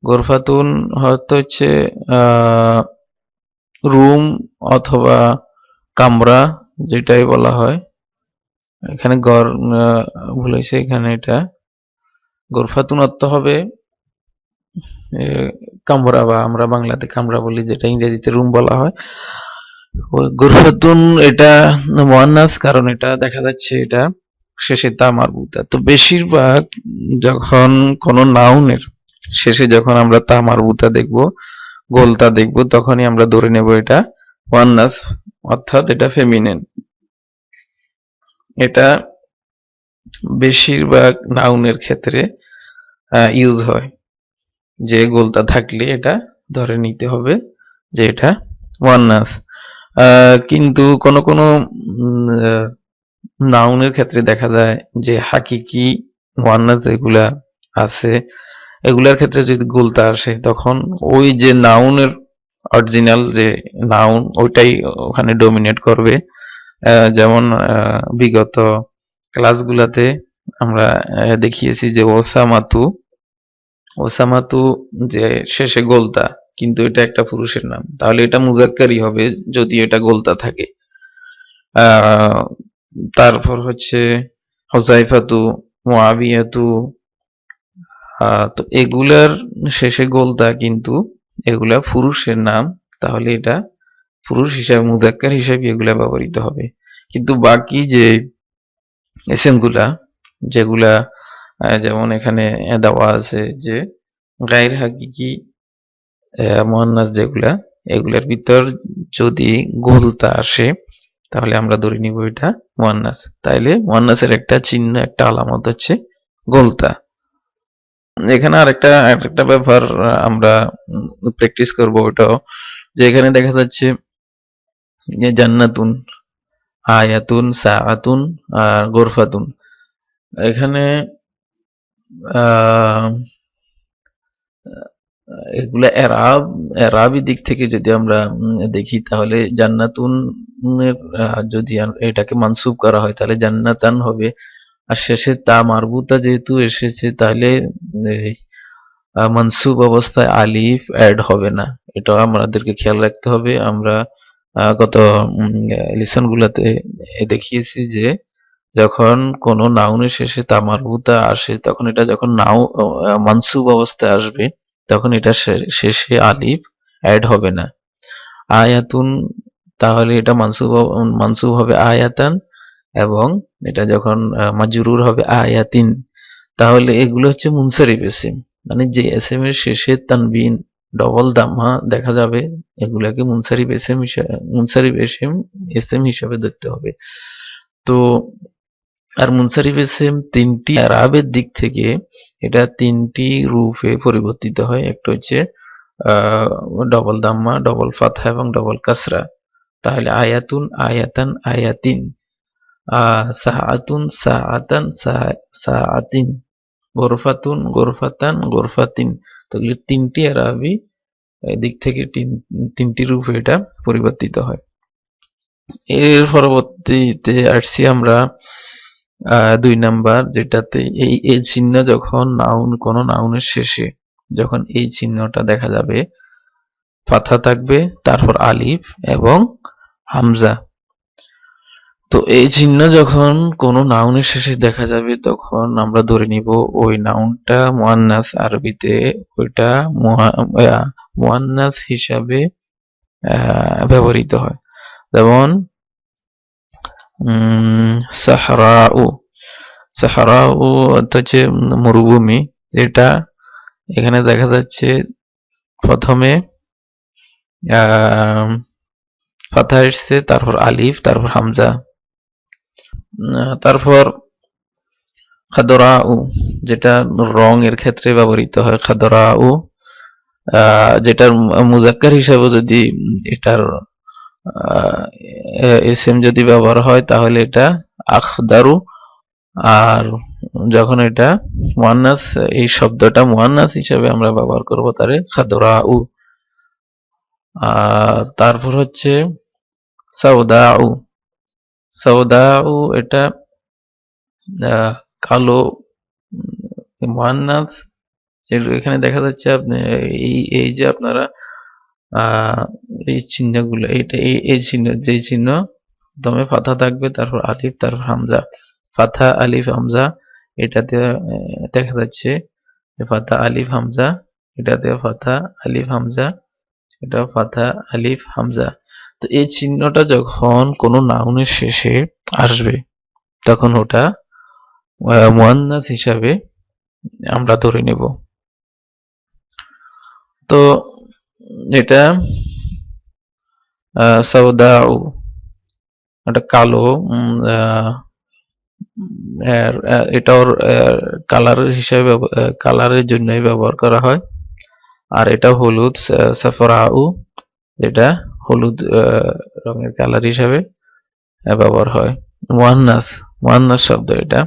গোরফাতুন অর্থ হচ্ছে রুম অথবা কামরা, যেটাই বলা হয়। এখানে ঘর ভুল হয়েছে, এখানে এটা গোরফাতুন অর্থ হবে কামরা, বা আমরা বাংলাতে কামরা বলি, যেটা ইংরেজিতে রুম বলা হয়। গোরফাতুন এটা মুয়ান্নাস, কারণ এটা দেখা যাচ্ছে এটা শেষে তা মারবুতা। তো বেশিরভাগ যখন কোনো নাউনের শেষে যখন আমরা তা মারবুতা দেখব, গোলতা দেখব, তখনই আমরা ধরে নেব এটা মুয়ান্নাস, অর্থাৎ এটা ফেমিনিন। এটা বেশিরভাগ নাউনের ক্ষেত্রে ইউজ হয়, যে গোলতা থাকলে এটা ধরে নিতে হবে যে এটা মুয়ান্নাস। কিন্তু কোন কোন নাউনের ক্ষেত্রে দেখা যায় যে হাকিকি মুয়ান্নাস যেগুলা আছে, এগুলার ক্ষেত্রে যদি গোলতা আসে, তখন ওই যে নাউনের অরিজিনাল যে নাউন, ওইটাই ওখানে ডমিনেট করবে। যেমন বিগত ক্লাসগুলাতে আমরা দেখিয়েছি যে ওসামাতু, ওসামাতু যে শেষে গোলতা, কিন্তু এটা একটা পুরুষের নাম, তাহলে এটা মুজাক্কারই হবে যদি এটা গোলতা থাকে। তারপর হচ্ছে হুযায়ফাতু, মুআবিয়াতু, তো এগুলার শেষে গোলতা, কিন্তু এগুলা পুরুষের নাম, তাহলে এটা পুরুষ হিসাবে, মুজাক্কার হিসাবে এগুলা ব্যবহৃত হবে। কিন্তু বাকি যে ইসম গুলা, যেগুলা যেমন এখানে দেওয়া আছে যে গায়র হাকিকি মুয়ান্নাস যেগুলা, এগুলার ভিতর যদি গোলতা আসে, তাহলে আমরা ধরে নিব এটা মুয়ান্নাস। তাইলে মুয়ান্নাসের একটা চিহ্ন, একটা আলামত হচ্ছে গোলতা। এখানে আরেকটা ব্যাপার আমরা প্র্যাকটিস করব, ওটাও যে এখানে দেখা যাচ্ছে যে জান্নাতুন, আয়াতুন, সাআতুন আর গোরফাতুন, এখানে এগুলা এরাবি দিক থেকে যদি আমরা দেখি, তাহলে জান্নাতুনের যদি এটাকে মানসুব করা হয়, তাহলে জান্নাতান হবে। আর শেষে তা মারবুতা যেহেতু এসেছে, তাহলে মানসুব অবস্থায় আলিফ অ্যাড হবে না, এটাও আমাদেরকে খেয়াল রাখতে হবে। আমরা গত লেসন গুলাতে দেখিয়েছি যে যখন কোন নাউনের শেষে তা মারবুতা আসে, তখন এটা যখন মানসুব অবস্থায় আসবে, তখন এটা শেষে আলিফ অ্যাড হবে না। আয়াতুন, তাহলে এটা মানসুব হবে আয়াতান, এবং এটা যখন মাজরুর হবে আয়াতিন, তাহলে এগুলো হচ্ছে মুনসারিফ ইসম, মানে যে এসএম এর শেষে তানবিন ডবল দাম্মা দেখা যাবে, এগুলাকে মুনসারিফ এসএম হিসাবে ধরতে হবে। তো আর মুনসারিফ ইসম তিনটি ইরাবের দিক থেকে এটা তিনটি রূপে পরিবর্তিত হয়। একটা হচ্ছে ডবল দাম্মা, ডবল ফাতহা এবং ডবল কাসরা। তাহলে আয়াতুন, আয়াতান, আয়াতিন, সাআতুন, সাআতান, সাআতিন, গোরফাতুন, গোরফাতান, গোরফাতিন। তো এগুলো তিনটি আরবি দিক থেকে তিনটি রূপে এটা পরিবর্তিত হয়। এর পরবর্তীতে আসছি আমরা 2 নাম্বার, যেটাতে এই চিহ্ন যখন কোন নাউনের শেষে যখন এই চিহ্নটা দেখা যাবে, ফাথা থাকবে, তারপর আলিফ এবং হামজা। তো এই চিহ্ন যখন কোন নাউনের শেষে দেখা যাবে, তখন আমরা ধরে নিব ওই নাউনটা মুয়ান্নাস। আরবিতে ওইটা মুয়ান্নাস হিসাবে ব্যবহৃত হয়। যেমন সাহরাউ, সাহরাউ অর্থ হচ্ছে মরুভূমি, এটা এখানে দেখা যাচ্ছে প্রথমে ফাথা এসছে, তারপর আলিফ, তারপর হামজা। তারপর খাদরাউ, যেটা রং এর ক্ষেত্রে ব্যবহৃত হয়। খাদরাউ যেটার মুজাক্কার হিসাবে যদি এটার এসএম যদি ব্যবহার হয় তাহলে এটা আখদারু। আর যখন এটা মুয়ান্নাস, এই শব্দটা মুয়ান্নাস হিসাবে আমরা ব্যবহার করব তারে খাদরাউ। তারপর হচ্ছে সাউদাউ। সাউদাউ এটা কালো মুয়ান্নাস। এখানে দেখা যাচ্ছে আপনি এই যে আপনারা এই চিহ্নগুলো, এইটা এই চিহ্ন, যে চিহ্ন প্রথমে ফাথা থাকবে, তারপর আলিফ, তারপর হামজা। ফাথা আলিফ হামজা, এটাতে দেখা যাচ্ছে ফাথা আলিফ হামজা, এটাতে ফাথা আলিফ হামজা, এটা ফাথা আলিফ হামজা। তো এই চিহ্নটা যখন কোনো নাউনের শেষে আসবে তখন ওটা মুয়ান্নাস হিসাবে আমরা ধরে নেব। তো এটা সাউদাউ, এটা কালো, এটাও কালারের হিসাবে কালারের জন্যই ব্যবহার করা হয়। আর এটা হলুদ, সাফরাউ, যেটা হলুদ রঙের কালার হিসাবে ব্যবহার হয়। মুয়ান্নাস, মুয়ান্নাস শব্দ এটা।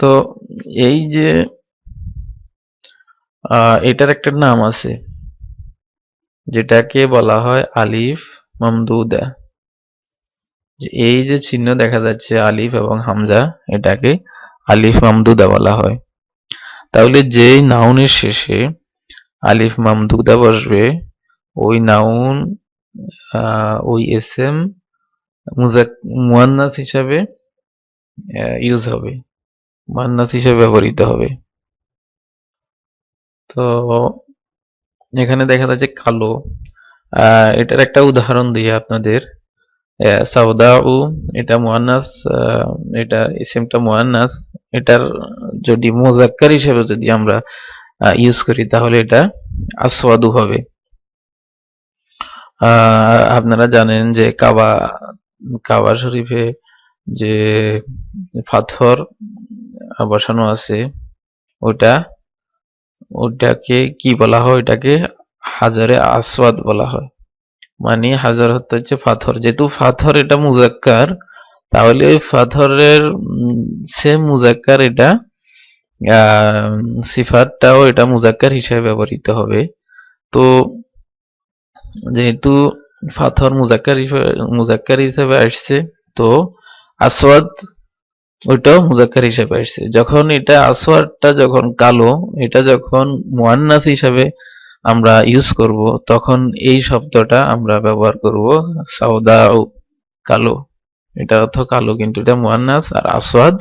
তো এই যে এটার একটা নাম আছে যেটাকে বলা হয় আলিফ মামদুদা। এই যে চিহ্ন দেখা যাচ্ছে আলিফ এবং হামজা, এটাকে আলিফ মামদুদা বলা হয়। তাহলে যেই নাউনের শেষে আলিফ মামদুদা বসবে ওই নাউন, ওই এসএম মুয়ান্নাস হিসাবে ইউজ হবে, মুয়ান্নাস হিসাবে ব্যবহৃত হবে। তো এখানে দেখা যাচ্ছে কালো, এটার একটা উদাহরণ দিয়ে আপনাদের। সাউদাউ এটা মুয়ান্নাস, এটা ইসিমটা মুয়ান্নাস, এটার যদি মুজাক্কার হিসেবে যদি আমরা ইউজ করি তাহলে এটা আসওয়াদু হবে। আপনারা জানেন যে কাবা শরীফে যে পাথর বসানো আছে ওটাকে কি বলা হয়? ওটাকে হাজারে আসওয়াদ বলা হয়। মানে হাজার হচ্ছে পাথর, যেহেতু পাথর এটা মুজাক্কার, তাহলে ওই পাথরের সেম মুজাক্কার এটা সিফাতটাও এটা মুজাক্কার হিসেবে ব্যবহৃত হবে। তো যেহেতু পাথর মুজাক্কার হিসেবে আসছে, তো আসওয়াদ ওইটাও মুজাক্কার হিসেবে আসছে। যখন এটা আসওয়াদটা যখন কালো, এটা যখন মুয়ান্নাস হিসাবে আমরা ইউজ করব তখন এই শব্দটা আমরা ব্যবহার করব সাউদাউ, কালো। এটা অর্থ কালো, কিন্তু এটা মুয়ান্নাস। আর আসওয়াদ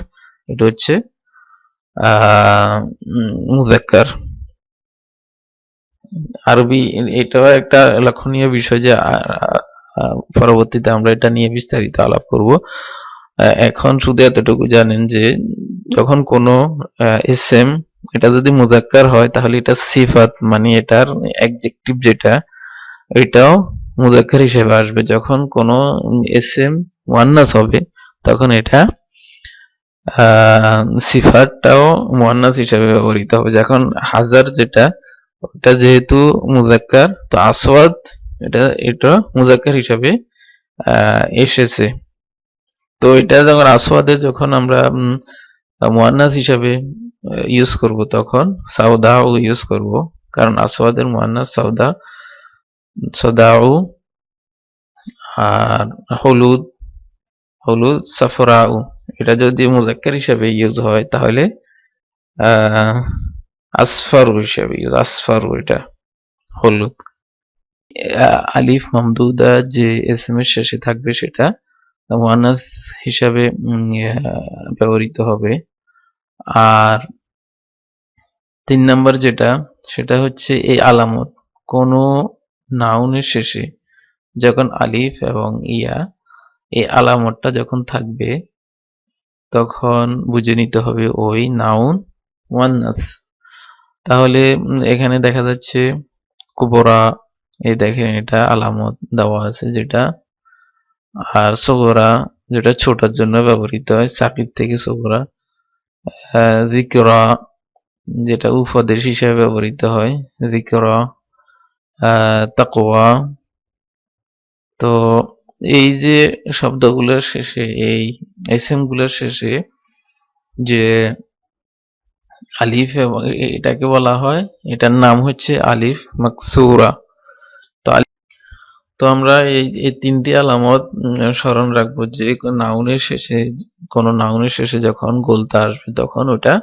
এটা হচ্ছে মুজাক্কার। আরবি এটাও একটা লক্ষণীয় বিষয় যে পরবর্তীতে আমরা এটা নিয়ে বিস্তারিত আলাপ করব। এখন শুধু এতটুকু জানেন যে যখন কোনো এসএম এটা যদি মুজাক্কার হয় তাহলে এটা সিফাত, মানে এটার অ্যাডজেক্টিভ যেটা, এটাও মুজাক্কার হিসেবে আসবে। যখন কোনো এসএম মুয়ান্নাস হবে তখন এটা সিফাতটাও মুয়ান্নাস হিসেবে ব্যবহৃত হবে। যখন হাজার যেটা, ওটা যেহেতু মুজাক্কার, তো আসওয়াদ এটা মুজাক্কার হিসাবে এসেছে। তো এটা যখন আসওয়াদের যখন আমরা মুয়ান্নাস হিসাবে ইউজ করব তখন সাউদাউ ইউজ করব, কারণ আসওয়াদের মুয়ান্নাস সাউদাউ। আর হলুদ সাফরাউ, এটা যদি মুজাক্কার হিসাবে ইউজ হয় তাহলে আসফারু হিসাবে আসফারু, এটা হলুদ। আলিফ মামদুদা যে এসএম এর শেষে থাকবে সেটা মুয়ান্নাস হিসাবে ব্যবহৃত হবে। আর 3 নাম্বার যেটা, সেটা হচ্ছে এই আলামত। কোনো নাউনের শেষে যখন আলিফ এবং ইয়া, এই আলামতটা যখন থাকবে তখন বুঝে নিতে হবে ওই নাউন মুয়ান্নাস। তাহলে এখানে দেখা যাচ্ছে কুবরা, এই দেখেন এটা আলামত দেওয়া আছে যেটা, আর সগরা যেটা ছোটার জন্য ব্যবহৃত হয়, সাকিব থেকে সগরা। যিকরা যেটা উপদেশ হিসেবে ব্যবহৃত হয়, যিকরা। তাকওয়া। তো এই যে শব্দগুলোর শেষে, এই এসএম গুলোর শেষে যে আলিফ, এবং এটাকে বলা হয়, এটার নাম হচ্ছে আলিফ মাকসুরা। তো তো আমরা এই তিনটি আলামত স্মরণ রাখবো যে কোনো নাউনের শেষে যখন গোলতা আসবে তখন ওটা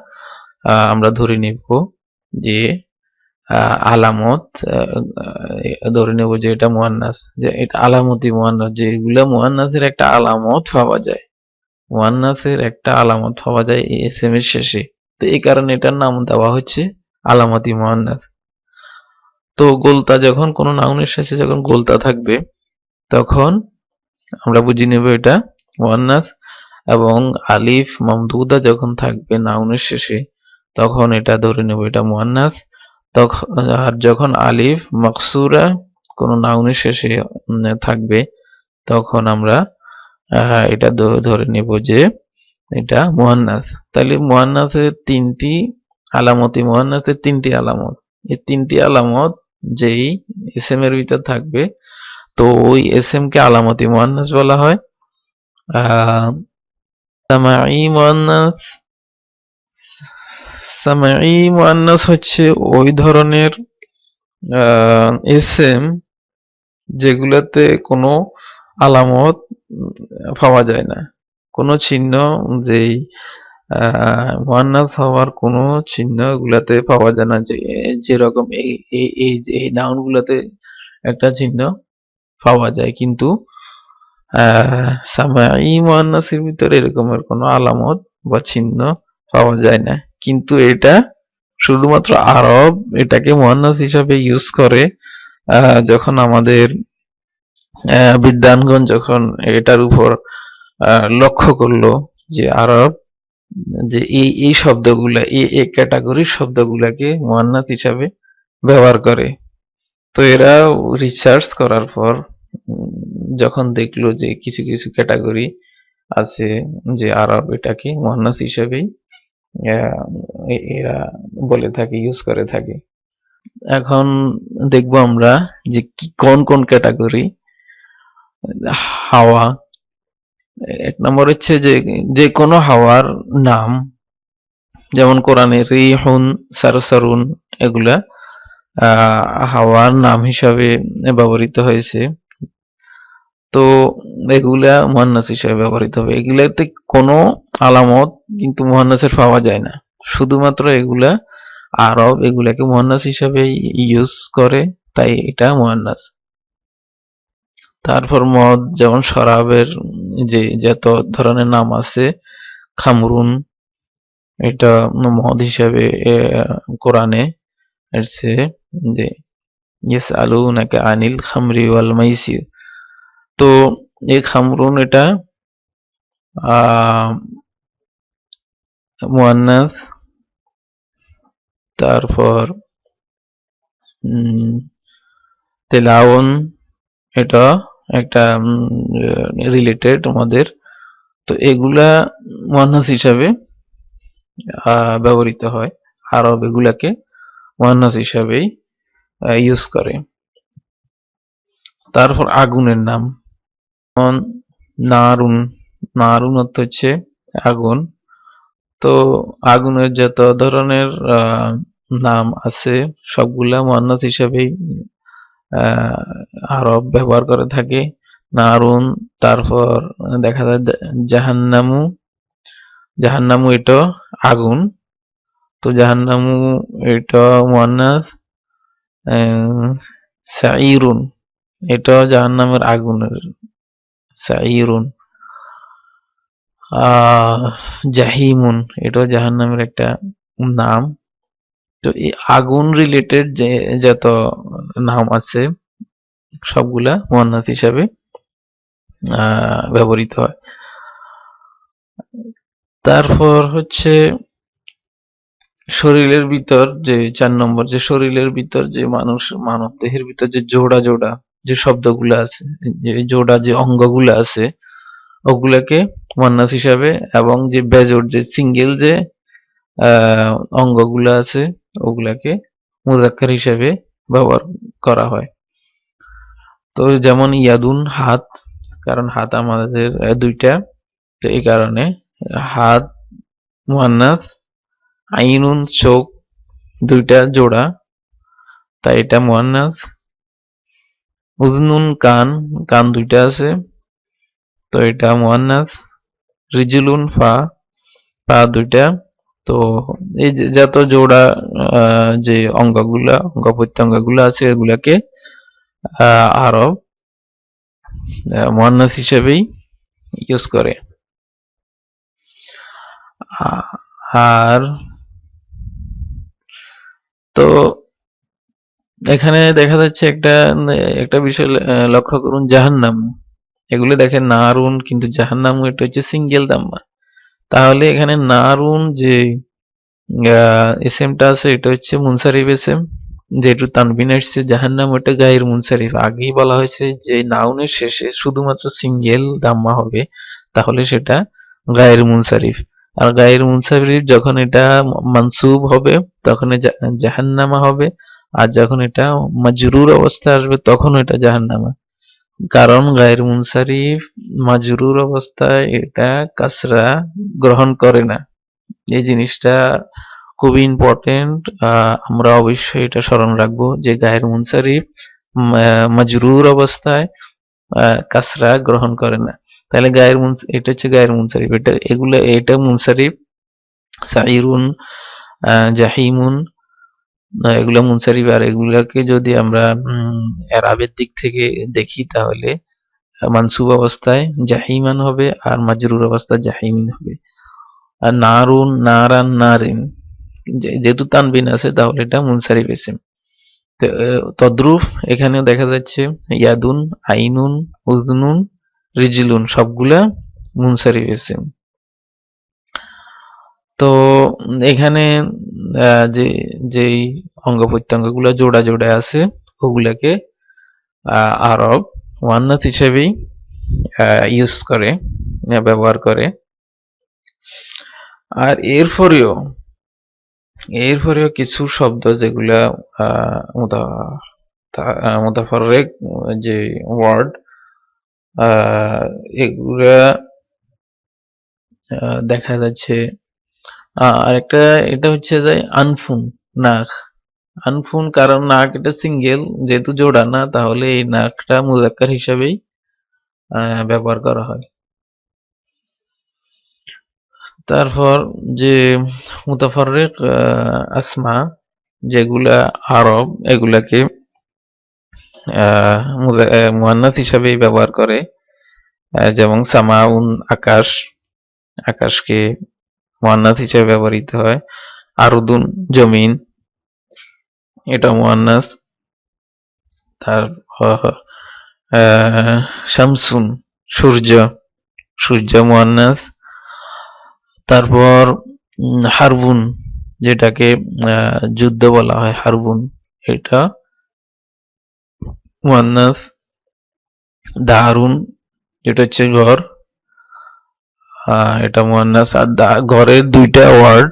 আমরা ধরে নেব যে আলামত, ধরে নেব যে এটা মুয়ান্নাস, যে এটা আলামতি মুয়ান্নাস, যেগুলা মুয়ান্নাসের একটা আলামত পাওয়া যায়, মুয়ান্নাসের একটা আলামত পাওয়া যায় এই এসএম এর শেষে। তো এই কারণে এটার নাম দেওয়া হচ্ছে আলামতি মুয়ান্নাস। তো গোলতা, যখন কোনো নাউনের শেষে যখন গোলতা থাকবে তখন আমরা বুঝে নেব এটা মুয়ান্নাস, এবং আলিফ মামদুদা যখন থাকবে নাউনের শেষে তখন এটা ধরে নেব এটা মুয়ান্নাস। তখন আর যখন আলিফ মাকসুরা কোনো নাউনের শেষে থাকবে তখন আমরা এটা ধরে নেব যে এটা মুয়ান্নাস। তাহলে মুয়ান্নাসের তিনটি আলামত, এই তিনটি আলামত যেই এসএম এর ভিতর থাকবে তো ওই এসএম কে আলামতি মুয়ান্নাস বলা হয়। সামাঈ মুয়ান্নাস হচ্ছে ওই ধরনের এসএম যেগুলোতে কোনো আলামত পাওয়া যায় না, কোনো চিহ্ন, যেই মুয়ান্নাস হওয়ার কোনো চিহ্ন এগুলাতে পাওয়া যায় না, যে যেরকম এই নাউন গুলাতে একটা চিহ্ন পাওয়া যায়, কিন্তু সামাঈ মুয়ান্নাসের ভিতরে এরকমের কোনো আলামত বা চিহ্ন পাওয়া যায় না। কিন্তু এটা শুধুমাত্র আরব এটাকে মুয়ান্নাস হিসাবে ইউজ করে। যখন আমাদের বিদ্বানগণ যখন এটার উপর লক্ষ্য করলো যে আরব যে এই শব্দগুলা, এই ক্যাটাগরির শব্দগুলাকে মুয়ান্নাস হিসাবে ব্যবহার করে, তো এরা রিসার্চ করার পর যখন দেখলো যে কিছু কিছু ক্যাটাগরি আছে যে আরব এটাকে মুয়ান্নাস হিসেবেই এরা বলে থাকে, ইউজ করে থাকে। এখন দেখবো আমরা যে কোন কোন ক্যাটাগরি। হাওয়া, এক নম্বর হচ্ছে যে কোনো হাওয়ার নাম, যেমন কোরআনে রিহুন, সারসারুন, এগুলা হাওয়ার নাম হিসাবে ব্যবহৃত হয়েছে। তো এগুলা মুয়ান্নাস হিসেবে ব্যবহৃত হবে। এগুলাতে কোনো আলামত কিন্তু মুয়ান্নাসের পাওয়া যায় না, শুধুমাত্র এগুলা আরব এগুলাকে মুয়ান্নাস হিসেবে ইউজ করে, তাই এটা মুয়ান্নাস। তারপর মদ, যেমন শরাবের যে যত ধরনের নাম আছে, খামরুন এটা মদ হিসাবে কোরআনে এসেছে যে ইয়াসআলুনাকা আনিল খামরি ওয়াল মাইসির। তো এই খামরুন এটা মুয়ান্নাস। তারপর তেলাওন এটা একটা রিলেটেড আমাদের, তো এগুলা মুয়ান্নাস হিসাবে ব্যবহৃত হয়, আরব এগুলাকে মুয়ান্নাস হিসাবেই ইউজ করে। তারপর আগুনের নাম, নারুন, নারুন অর্থ হচ্ছে আগুন। তো আগুনের যত ধরনের নাম আছে সবগুলা মুয়ান্নাস হিসাবেই আরব ব্যবহার করে থাকে, নারুন। তারপর দেখা যায় জাহান্নামু, জাহান্নামু এটা আগুন, তো জাহান্নামু এটা মুয়ান্নাস। সাঈরুন এটা জাহান্নামের আগুনের, সাঈরুন। জাহিমুন এটাও জাহান্নামের একটা নাম। তো এই আগুন রিলেটেড যে যত নাম আছে সবগুলা মুয়ান্নাস হিসাবে ব্যবহৃত হয়। তারপর হচ্ছে শরীরের ভিতর যে ৪ নম্বর, যে শরীরের ভিতর যে মানব দেহের ভিতর যে জোড়া জোড়া যে শব্দগুলো আছে, যে জোড়া যে অঙ্গগুলো আছে, ওগুলাকে মুয়ান্নাস হিসাবে, এবং যে বেজোড় যে সিঙ্গেল যে অঙ্গগুলো আছে ওগুলাকে মুযাক্কার হিসাবে ব্যবহার করা হয়। তো যেমন ইয়াদুন হাত, কারণ হাত আমাদের দুইটা, তো এই কারণে হাত মুয়ান্নাস। আইনুন চোখ, দুইটা জোড়া, তাই এটা মুয়ান্নাস। উজনুন কান, কান দুইটা আছে, তো এটা মুয়ান্নাস। রিজলুন পা, পা দুইটা। তো এই যে যত জোড়া যে অঙ্গ প্রত্যঙ্গগুলো আছে এগুলাকে আরব মুয়ান্নাস হিসেবেই ইউজ করে। আর তো এখানে দেখা যাচ্ছে একটা বিষয় লক্ষ্য করুন, জাহান্নাম, এগুলো দেখেন নারুন, কিন্তু জাহান্নাম এটা হচ্ছে সিঙ্গেল দাম্মা। তাহলে এখানে নারুন যে এসএমটা আছে এটা হচ্ছে মুনসারিফ এসএম, যেহেতু তানবিন আসছে। জাহান্নাম ওটা গায়ের মুনসারিফ, আগেই বলা হয়েছে যে নাউনের শেষে শুধুমাত্র সিঙ্গেল দাম্মা হবে তাহলে সেটা গায়ের মুনসারিফ। আর গায়ের মুনসারিফ যখন এটা মানসুব হবে তখন জাহান্নামা হবে, আর যখন এটা মাজরুর অবস্থায় আসবে তখন এটা জাহান্নামা। কারণ গায়ের মুনসারিফ মাজরুর অবস্থায় এটা কাসরা গ্রহণ করে না। এই জিনিসটা খুবই ইম্পর্টেন্ট, আমরা অবশ্যই এটা স্মরণ রাখবো যে গায়ের মুনসারিফ মাজরুর অবস্থায় কাসরা গ্রহণ করে না। তাহলে এটা হচ্ছে গায়ের মুনসারিফ, এটা মুনসারিফ। সাইরুন, জাহিমুন, এগুলো মুনসারিফ। আর এগুলাকে যদি আমরা এরাবের দিক থেকে দেখি তাহলে মানসুব অবস্থায় জাহিমান হবে আর মাজরুর অবস্থায় জাহিমিন হবে। আর নারুন, নারান, নারিন, যেহেতু তানবিন আছে তাহলে এটা মুনসারিফ ইসম। তদ্রুপ এখানেও দেখা যাচ্ছে ইয়াদুন, আইনুন, উযনুন, রিজলুন সবগুলা মুনসারিফ ইসম। তো এখানে যেই অঙ্গ প্রত্যঙ্গগুলো জোড়া জোড়া আছে ওগুলাকে আরব মুয়ান্নাস হিসেবেই ইউজ করে, ব্যবহার করে। আর এরপরেও কিছু শব্দ যেগুলা মুতাফাররিক যে ওয়ার্ড, এগুলা দেখা যাচ্ছে। আরেকটা এটা হচ্ছে যে আনফুন, নাক। আনফুন, কারণ নাক এটা সিঙ্গেল, যেহেতু জোড়া না, তাহলে এই নাকটা মুযাক্কার হিসাবেই ব্যবহার করা হয়। তারপর যে মুতাফাররিক আসমা যেগুলা আরব, এগুলাকে মুয়ান্নাস হিসাবেই ব্যবহার করে। যেমন সামাউন, আকাশ, আকাশকে মুয়ান্নাস হিসেবে ব্যবহৃত হয়। আরদুন, জমিন, এটা মুয়ান্নাস। তারপর শামসুন, সূর্য, সূর্য মুয়ান্নাস। তারপর হারবুন, যেটাকে যুদ্ধ বলা হয়, হারবুন, এটা মুয়ান্নাস। দারুন, যেটা হচ্ছে ঘর, এটা মুয়ান্নাস। আর ঘরের দুইটা ওয়ার্ড,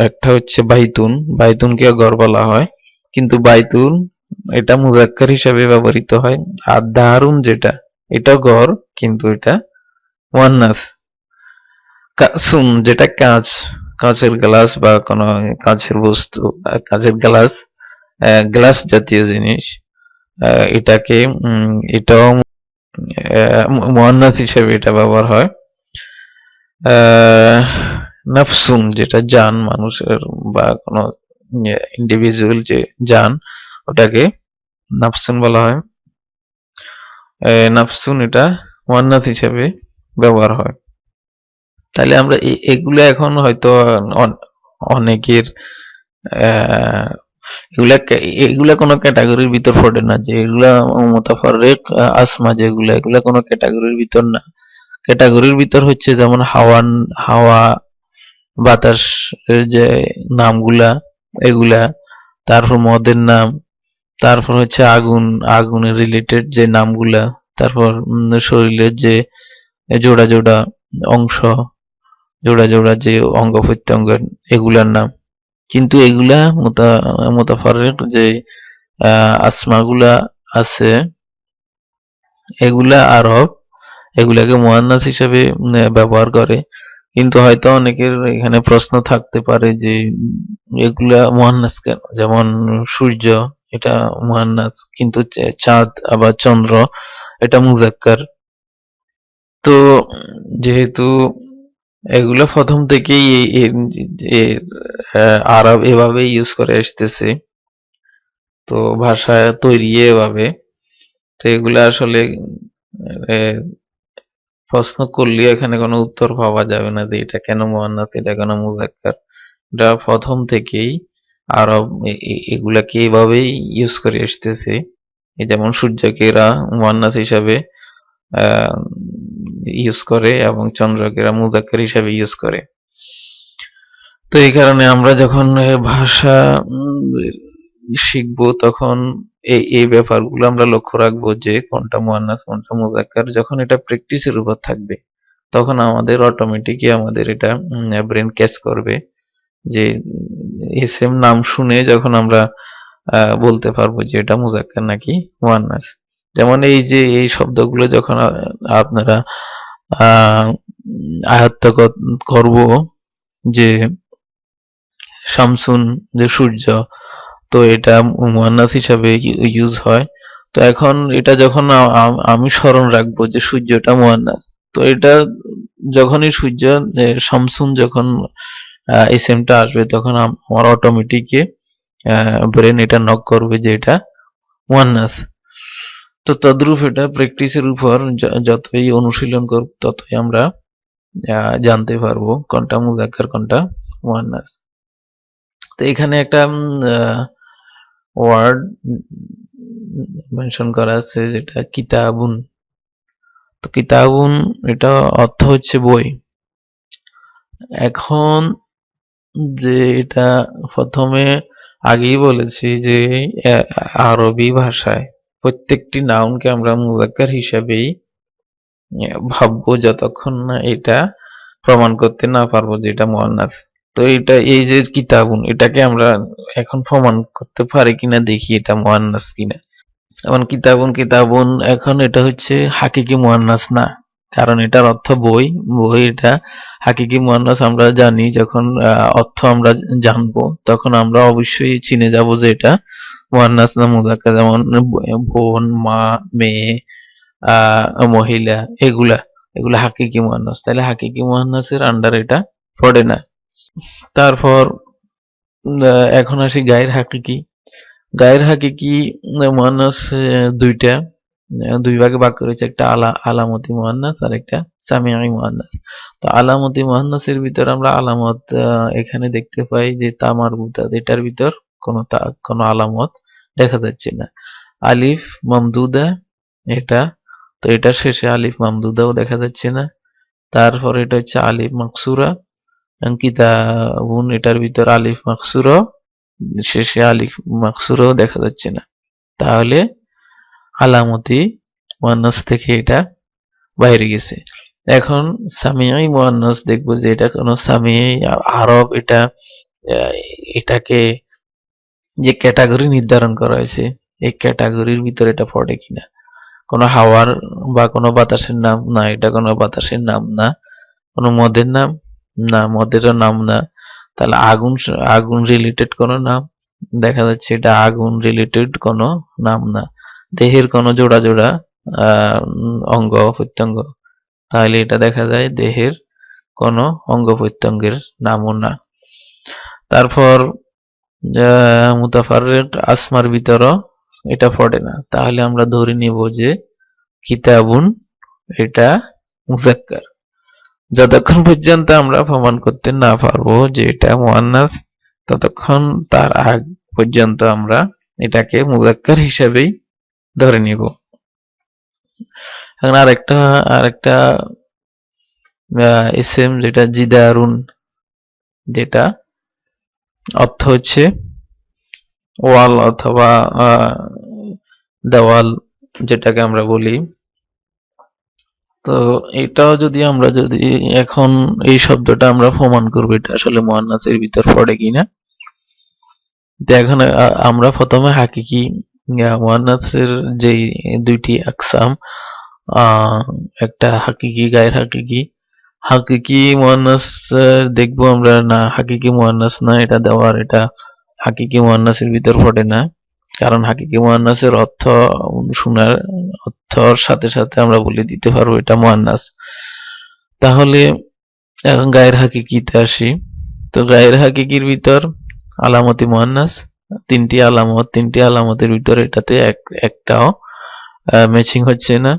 একটা হচ্ছে বাইতুন, বাইতুনকে ঘর বলা হয়, কিন্তু বাইতুন এটা মুযাক্কার হিসাবে ব্যবহৃত হয়। আর দারুন যেটা, এটা ঘর, কিন্তু এটা মুয়ান্নাস। কাসুন, যেটা কাঁচ, কাঁচের গ্লাস বা কোনো কাঁচের বস্তু, কাঁচের গ্লাস, গ্লাস জাতীয় জিনিস, এটাকে এটাও মুয়ান্নাস হিসেবে এটা ব্যবহার হয়। নাফসুন, যেটা জান, মানুষের বা কোনো ইন্ডিভিজুয়াল যে জান, ওটাকে নাফসুন বলা হয়। নাফসুন এটা মুয়ান্নাস হিসেবে ব্যবহার হয়। তাহলে আমরা এগুলো এখন হয়তো অনেকের এগুলা কোনো ক্যাটাগরির ভিতর পড়ে না, যে এগুলা মুতাফাররিক আসমা যেগুলা, এগুলা কোনো ক্যাটাগরির ভিতর না। ক্যাটাগরির ভিতর হচ্ছে যেমন হাওয়া, বাতাসের যে নামগুলা এগুলা, তারপর মদের নাম, তারপর হচ্ছে আগুনের রিলেটেড যে নামগুলা, তারপর শরীরের যে জোড়া জোড়া অংশ, জোড়া জোড়া যে অঙ্গ প্রত্যঙ্গের এগুলার নাম। কিন্তু এগুলা মুতাফাররিক যে আসমাগুলা আছে এগুলা আরব, এগুলাকে মুয়ান্নাস হিসেবে ব্যবহার করে। কিন্তু হয়তো অনেকের এখানে প্রশ্ন থাকতে পারে যে এগুলা মুয়ান্নাস কেন? যেমন সূর্য, এটা মুয়ান্নাস, কিন্তু চাঁদ আবার চন্দ্র এটা মুজাক্কার। তো যেহেতু এগুলো প্রথম থেকেই আরব এভাবে ইউজ করে আসতেছে, তো ভাষা তৈরি এভাবে, তো এগুলো আসলে আহ, প্রশ্ন করলে এখানে কোনো উত্তর পাওয়া যাবে না যে এটা কেন মুয়ান্নাস, এটা কেন মুজাক্কার। এটা প্রথম থেকেই আরব এগুলাকে এভাবেই ইউজ করে আসতেছে। এই যেমন সূর্যকে এরা মুয়ান্নাস হিসাবে ইউজ করে এবং চন্দ্রকে এরা মুজাক্কার হিসাবে ইউজ করে। তো এই কারণে আমরা যখন ভাষা শিখবো তখন এই ব্যাপারগুলো আমরা লক্ষ্য রাখবো যে কোনটা মুয়ান্নাস কোনটা মুজাক্কার। যখন এটা প্র্যাকটিসের উপর থাকবে তখন আমাদের অটোমেটিকই আমাদের এটা ব্রেন ক্যাচ করবে যে এসএম নাম শুনে যখন আমরা বলতে পারবো যে এটা মুজাক্কার নাকি মুয়ান্নাস। যেমন এই যে এই শব্দগুলো যখন আপনারা আয়ত্ত করব যে শামসুন, যে সূর্য, তো এটা মুয়ান্নাস হিসাবে ইউজ হয়। তো এখন এটা যখন আমি স্মরণ রাখবো যে সূর্যটা মুয়ান্নাস, তো এটা যখনই সূর্য শামসুন যখন এসএমটা আসবে তখন আমার অটোমেটিক ব্রেন এটা নক করবে যে এটা মুয়ান্নাস। তো তদ্রূপ এটা প্র্যাকটিসের উপর যতই অনুশীলন করব ততই আমরা জানতে পারবো কোনটা মুজাক্কার কোনটা মুয়ান্নাস। তো এখানে একটা ওয়ার্ড মেনশন করা আছে যেটা কিতাবুন। তো কিতাবুন এটা অর্থ হচ্ছে বই। এখন যে এটা প্রথমে আগেই বলেছি যে আরবি ভাষায় প্রত্যেকটি নাউনকে আমরা মুজাক্কার হিসাবেই ভাববো যতক্ষণ না এটা প্রমাণ করতে না পারবো যে এটা মুয়ান্নাস। তো এটা এই যে কিতাবুন এটাকে আমরা এখন প্রমাণ করতে পারি কিনা দেখি এটা মুয়ান্নাস কিনা। যেমন কিতাবুন কিতাবুন, এখন এটা হচ্ছে হাকিকি মুয়ান্নাস না, কারণ এটার অর্থ বই। বই এটা হাকিকি মুয়ান্নাস আমরা জানি, যখন অর্থ আমরা জানবো তখন আমরা অবশ্যই চিনে যাব যে এটা মুয়ান্নাস না মুযাক্কার। যেমন বোন, মা, মেয়ে, মহিলা, এগুলা এগুলা হাকিকি মুয়ান্নাস। তাহলে হাকিকি মুয়ান্নাসের আন্ডার এটা পড়ে না। তারপর এখন আসি গায়ের হাকিকি। গায়ের হাকিকি মুয়ান্নাস দুইটা, দুই ভাগে ভাগ করেছে, একটা আলামতি মুয়ান্নাস আর একটা সামিঈ মুয়ান্নাস। তো আলামতি মুয়ান্নাসের ভিতর আমরা আলামত এখানে দেখতে পাই যে তা মারবুতা, এটার ভিতর কোনো আলামত দেখা যাচ্ছে না। আলিফ মামদুদা এটা, তো এটার শেষে আলিফ মামদুদাও দেখা যাচ্ছে না। তারপর এটা হচ্ছে আলিফ মাকসুরা। কিতাবুন এটার ভিতর আলিফ মাকসুরা, শেষে আলিফ মাকসুরাও দেখা যাচ্ছে না। তাহলে আলামতি মুয়ান্নাস থেকে এটা বাইরে গেছে। এখন সামিঈ মুয়ান্নাস দেখবো যে এটা কোনো সামিঈ আরব, এটা এটাকে যে ক্যাটাগরি নির্ধারণ করা হয়েছে এই ক্যাটাগরির ভিতরে এটা পড়ে কিনা। কোনো হাওয়ার বা কোনো বাতাসের নাম না, এটা কোনো বাতাসের নাম না। কোনো মদের নাম না, মদেরও নাম না। তাহলে আগুন রিলেটেড কোনো নাম দেখা যাচ্ছে, এটা আগুন রিলেটেড কোনো নাম না। দেহের কোনো জোড়া জোড়া অঙ্গ প্রত্যঙ্গ, তাহলে এটা দেখা যায় দেহের কোনো অঙ্গ প্রত্যঙ্গের নামও না। তারপর মুতাফাররিক আসমার ভিতরও এটা পড়ে না। তাহলে আমরা ধরে নিব যে কিতাবুন এটা মুযাক্কার। যতক্ষণ পর্যন্ত আমরা প্রমাণ করতে না পারবো যে এটা মুয়ান্নাস ততক্ষণ তার আগ পর্যন্ত আমরা এটাকে মুযাক্কার হিসেবেই ধরে নিব। এখন আরেকটা ইসম যেটা জিদারুন, যেটা অর্থ হচ্ছে ওয়াল অথবা দেওয়াল যেটাকে আমরা বলি। তো এটাও যদি এখন এই শব্দটা আমরা প্রমাণ করবো এটা আসলে মুয়ান্নাসের ভিতর পড়ে কিনা। তো এখন আমরা প্রথমে হাকিকি মুয়ান্নাসের যেই দুইটি আকসাম, একটা হাকিকি গায়ের হাকিকি। হাকিকি মুয়ান্নাস দেখবো আমরা না, হাকিকি মুয়ান্নাস না এটা দেওয়ার, এটা হাকিকি মুয়ান্নাসের ভিতর পড়ে না। কারণ হাকিকি মুয়ান্নাসের অর্থ শোনার অর্থর সাথে সাথে আমরা বলে দিতে পারবো এটা মুয়ান্নাস। তাহলে এখন গায়ের হাকিকিতে আসি। তো গায়ের হাকিকির ভিতর আলামতি মুয়ান্নাস তিনটি আলামতের ভিতর এটাতে একটাও ম্যাচিং হচ্ছে না।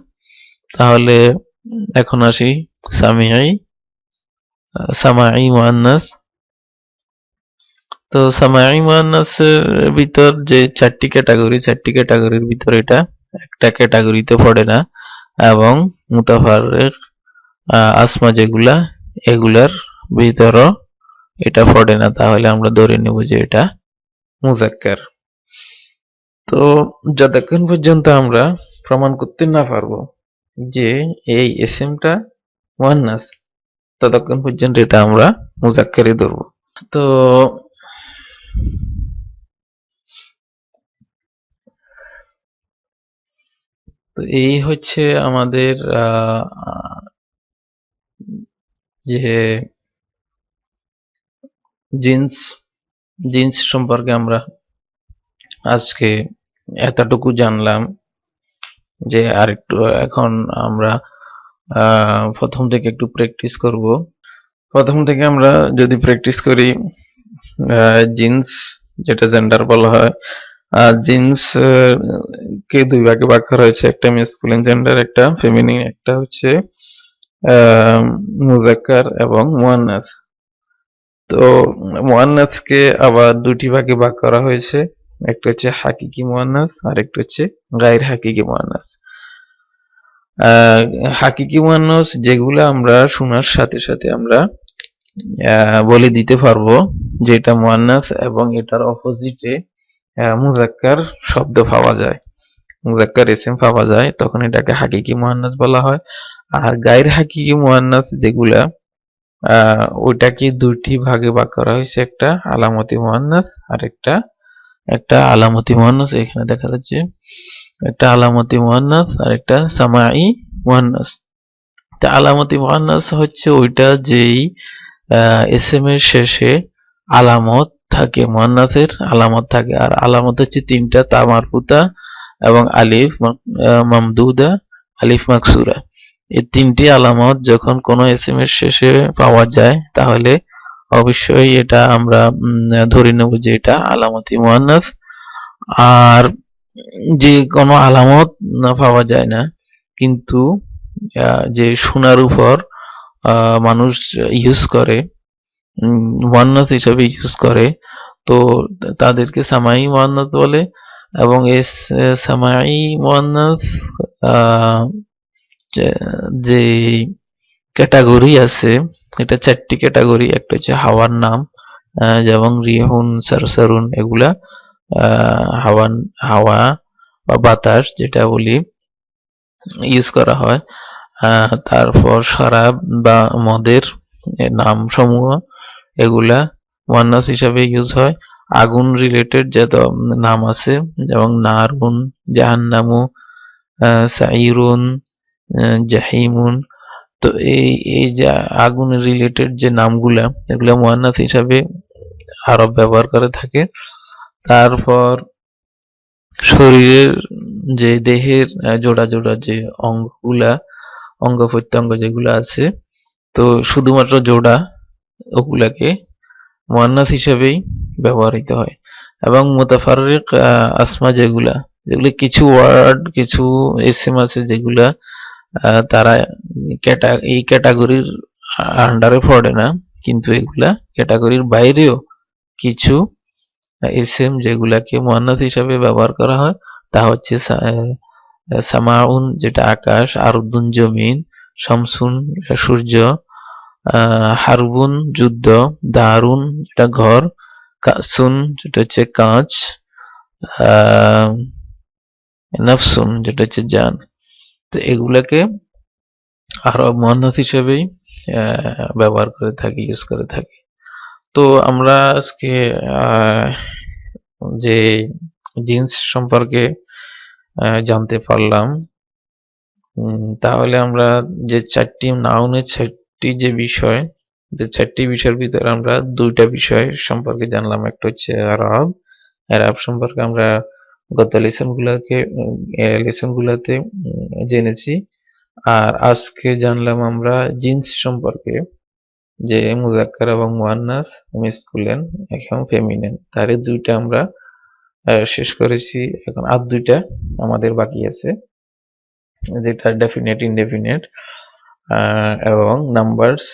তাহলে এখন আসি সামাই মুয়ান্নাস। তো সামাই মুয়ান্নাসের ভিতর যে চারটি ক্যাটাগরির ভিতর এটা একটা ক্যাটাগরিতে পড়ে না, এবং মুতাফাররিক আসমা যেগুলা এগুলার ভিতরও এটা পড়ে না। তাহলে আমরা ধরে নেব যে এটা মুযাক্কার। তো যতক্ষণ পর্যন্ত আমরা প্রমাণ করতে না পারবো যে এই ইসমটা মুয়ান্নাস, ততক্ষণ পর্যন্ত এটা আমরা মুযাক্কারই ধরবো। তো এই হচ্ছে আমাদের যে জিন্স সম্পর্কে আমরা আজকে এতটুকু জানলাম। যে আরেকটু এখন আমরা প্রথম থেকে একটু প্র্যাকটিস করব। প্রথম থেকে আমরা যদি প্র্যাকটিস করি, জিন্স যেটা জেন্ডার বলা হয়, জিন্স কে দুই ভাগে ভাগ করা হয়েছে, একটা ম্যাসকুলিন জেন্ডার, একটা ফেমিনিন, একটা হচ্ছে মুযাক্কার এবং মুয়ান্নাস। তো মুয়ান্নাসকে আবার দুটি ভাগে ভাগ করা হয়েছে, একটা হচ্ছে হাকিকি মুয়ান্নাস আর একটা হচ্ছে গায়র হাকিকি মুয়ান্নাস। হাকিকি মুয়ান্নাস যেগুলো আমরা শোনার সাথে সাথে আমরা বলে দিতে পারবো যে এটা মুয়ান্নাস, এবং এটার অপোজিটে মুযাক্কার শব্দ পাওয়া যায়, মুযাক্কার ইসম পাওয়া যায়, তখন এটাকে হাকিকি মুয়ান্নাস বলা হয়। আর গায়র হাকিকি মুয়ান্নাস যেগুলা ওইটাকে দুইটি ভাগে ভাগ করা হয়েছে, একটা আলামতি মুয়ান্নাস আর একটা আলামতি মুয়ান্নাস। এখানে দেখা যাচ্ছে একটা আলামতি মুয়ান্নাস আর একটা সামাই মুয়ান্নাস। তা আলামতি মুয়ান্নাস হচ্ছে ওইটা যেই ইসম এর শেষে আলামত থাকে, মুয়ান্নাসের আলামত থাকে। আর আলামত হচ্ছে তিনটা, তা মারফুতা এবং আলিফ মামদুদা, আলিফ মাকসুরা। এই তিনটি আলামত যখন কোনো ইসম এর শেষে পাওয়া যায় তাহলে অবশ্যই এটা আমরা ধরে নেব যে এটা আলামতি মুয়ান্নাস। আর যে কোনো আলামত না পাওয়া যায় না, কিন্তু যে শোনার উপর মানুষ ইউজ করে, মুয়ান্নাস হিসেবে ইউজ করে, তো তাদেরকে সামাই মুয়ান্নাস বলে। এবং এই সামাই মুয়ান্নাস যে ক্যাটাগরি আছে, এটা চারটি ক্যাটাগরি। একটা হচ্ছে হাওয়ার নাম, যেমন রিহুন, সারসারুন, এগুলা হাওয়া বা বাতাস যেটা বলি ইউজ করা হয়। তারপর শরাব বা মদের নাম সমূহ, এগুলা মুয়ান্নাস হিসাবে ইউজ হয়। আগুন রিলেটেড যত নাম আছে, যেমন নারুন, জাহান্নামু, সাইরুন, জাহিমুন, তো এই যে আগুন রিলেটেড যে নামগুলা, এগুলা মুয়ান্নাস হিসাবে আরব ব্যবহার করে থাকে। তারপর শরীরের যে দেহের জোড়া জোড়া যে অঙ্গগুলা, অঙ্গ প্রত্যঙ্গ যেগুলো আছে, তো শুধুমাত্র জোড়া, ওগুলাকে মুয়ান্নাস হিসেবেই ব্যবহৃত হয়। এবং মুতাফাররিক আসমা যেগুলো কিছু ওয়ার্ড, কিছু ইসম আছে যেগুলা তারা এই ক্যাটাগরির আন্ডারে পড়ে না, কিন্তু এগুলা ক্যাটাগরির বাইরেও কিছু ইসম যেগুলাকে মুয়ান্নাস হিসাবে ব্যবহার করা হয়, তা হচ্ছে সামাউন যেটা আকাশ, আরদুন জমিন, শামসুন সূর্য, হারবুন যুদ্ধ, দারুন যেটা ঘর, কাসুন যেটা হচ্ছে কাঁচ, আহ নাফসুন যেটা হচ্ছে জান। তো এগুলাকে আরব মুয়ান্নাস হিসেবেই ব্যবহার করে থাকি, ইউজ করে থাকি। তো আমরা আজকে আহ, যে জিন্স সম্পর্কে জানতে পারলাম, তাহলে আমরা যে চারটি নাউনের চারটি যে বিষয়, যে চারটি বিষয়ের ভিতরে আমরা দুইটা বিষয় সম্পর্কে জানলাম। একটা হচ্ছে আরব, আরব সম্পর্কে আমরা গত লেসন গুলাতে জেনেছি। আর আজকে জানলাম আমরা জিন্স সম্পর্কে, যে মুজাক্কার এবং মুয়ান্নাস, মেসকুলিন এবং ফেমিনিন, তার এই দুইটা আমরা শেষ করেছি। এখন আর দুইটা আমাদের বাকি আছে, যেটা ডেফিনেট, ইনডেফিনেট এবং নাম্বারস,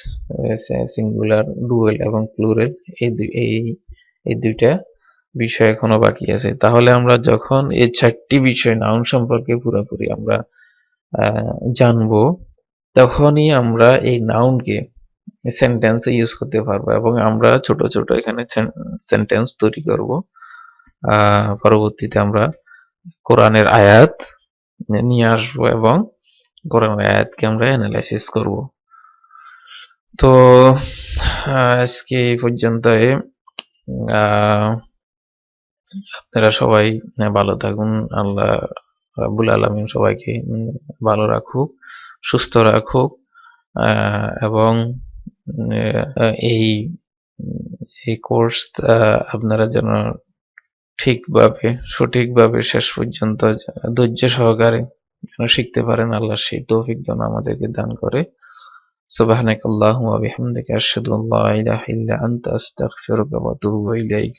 সিঙ্গুলার, ডুয়েল এবং প্লুরাল। এই দুইটা বিষয় এখনো বাকি আছে। তাহলে আমরা যখন এই চারটি বিষয় নাউন সম্পর্কে পুরোপুরি আমরা জানবো, তখনই আমরা এই নাউনকে সেন্টেন্সে ইউজ করতে পারবো এবং আমরা ছোট ছোট এখানে সেন্টেন্স তৈরি করব। পরবর্তীতে আমরা কোরআনের আয়াত নিয়ে আসবো এবং কোরআনের আয়াতকে আমরা অ্যানালাইসিস করব। তো আজকে এই পর্যন্তই। আপনারা সবাই ভালো থাকুন। আল্লাহ রাব্বুল আলামিন সবাইকে ভালো রাখুক, সুস্থ রাখুক, এবং এই কোর্স আপনারা যেন সঠিকভাবে শেষ পর্যন্ত ধৈর্য সহকারে যেন শিখতে পারেন। আল্লাহ সেই তৌফিক যেন আমাদেরকে দান করে। সুবহানাকাল্লাহুম্মা ওয়া বিহামদিকা আশহাদু আল্লা ইলাহা ইল্লা আনতা আস্তাগফিরুকা ওয়া আতুবু ইলাইক।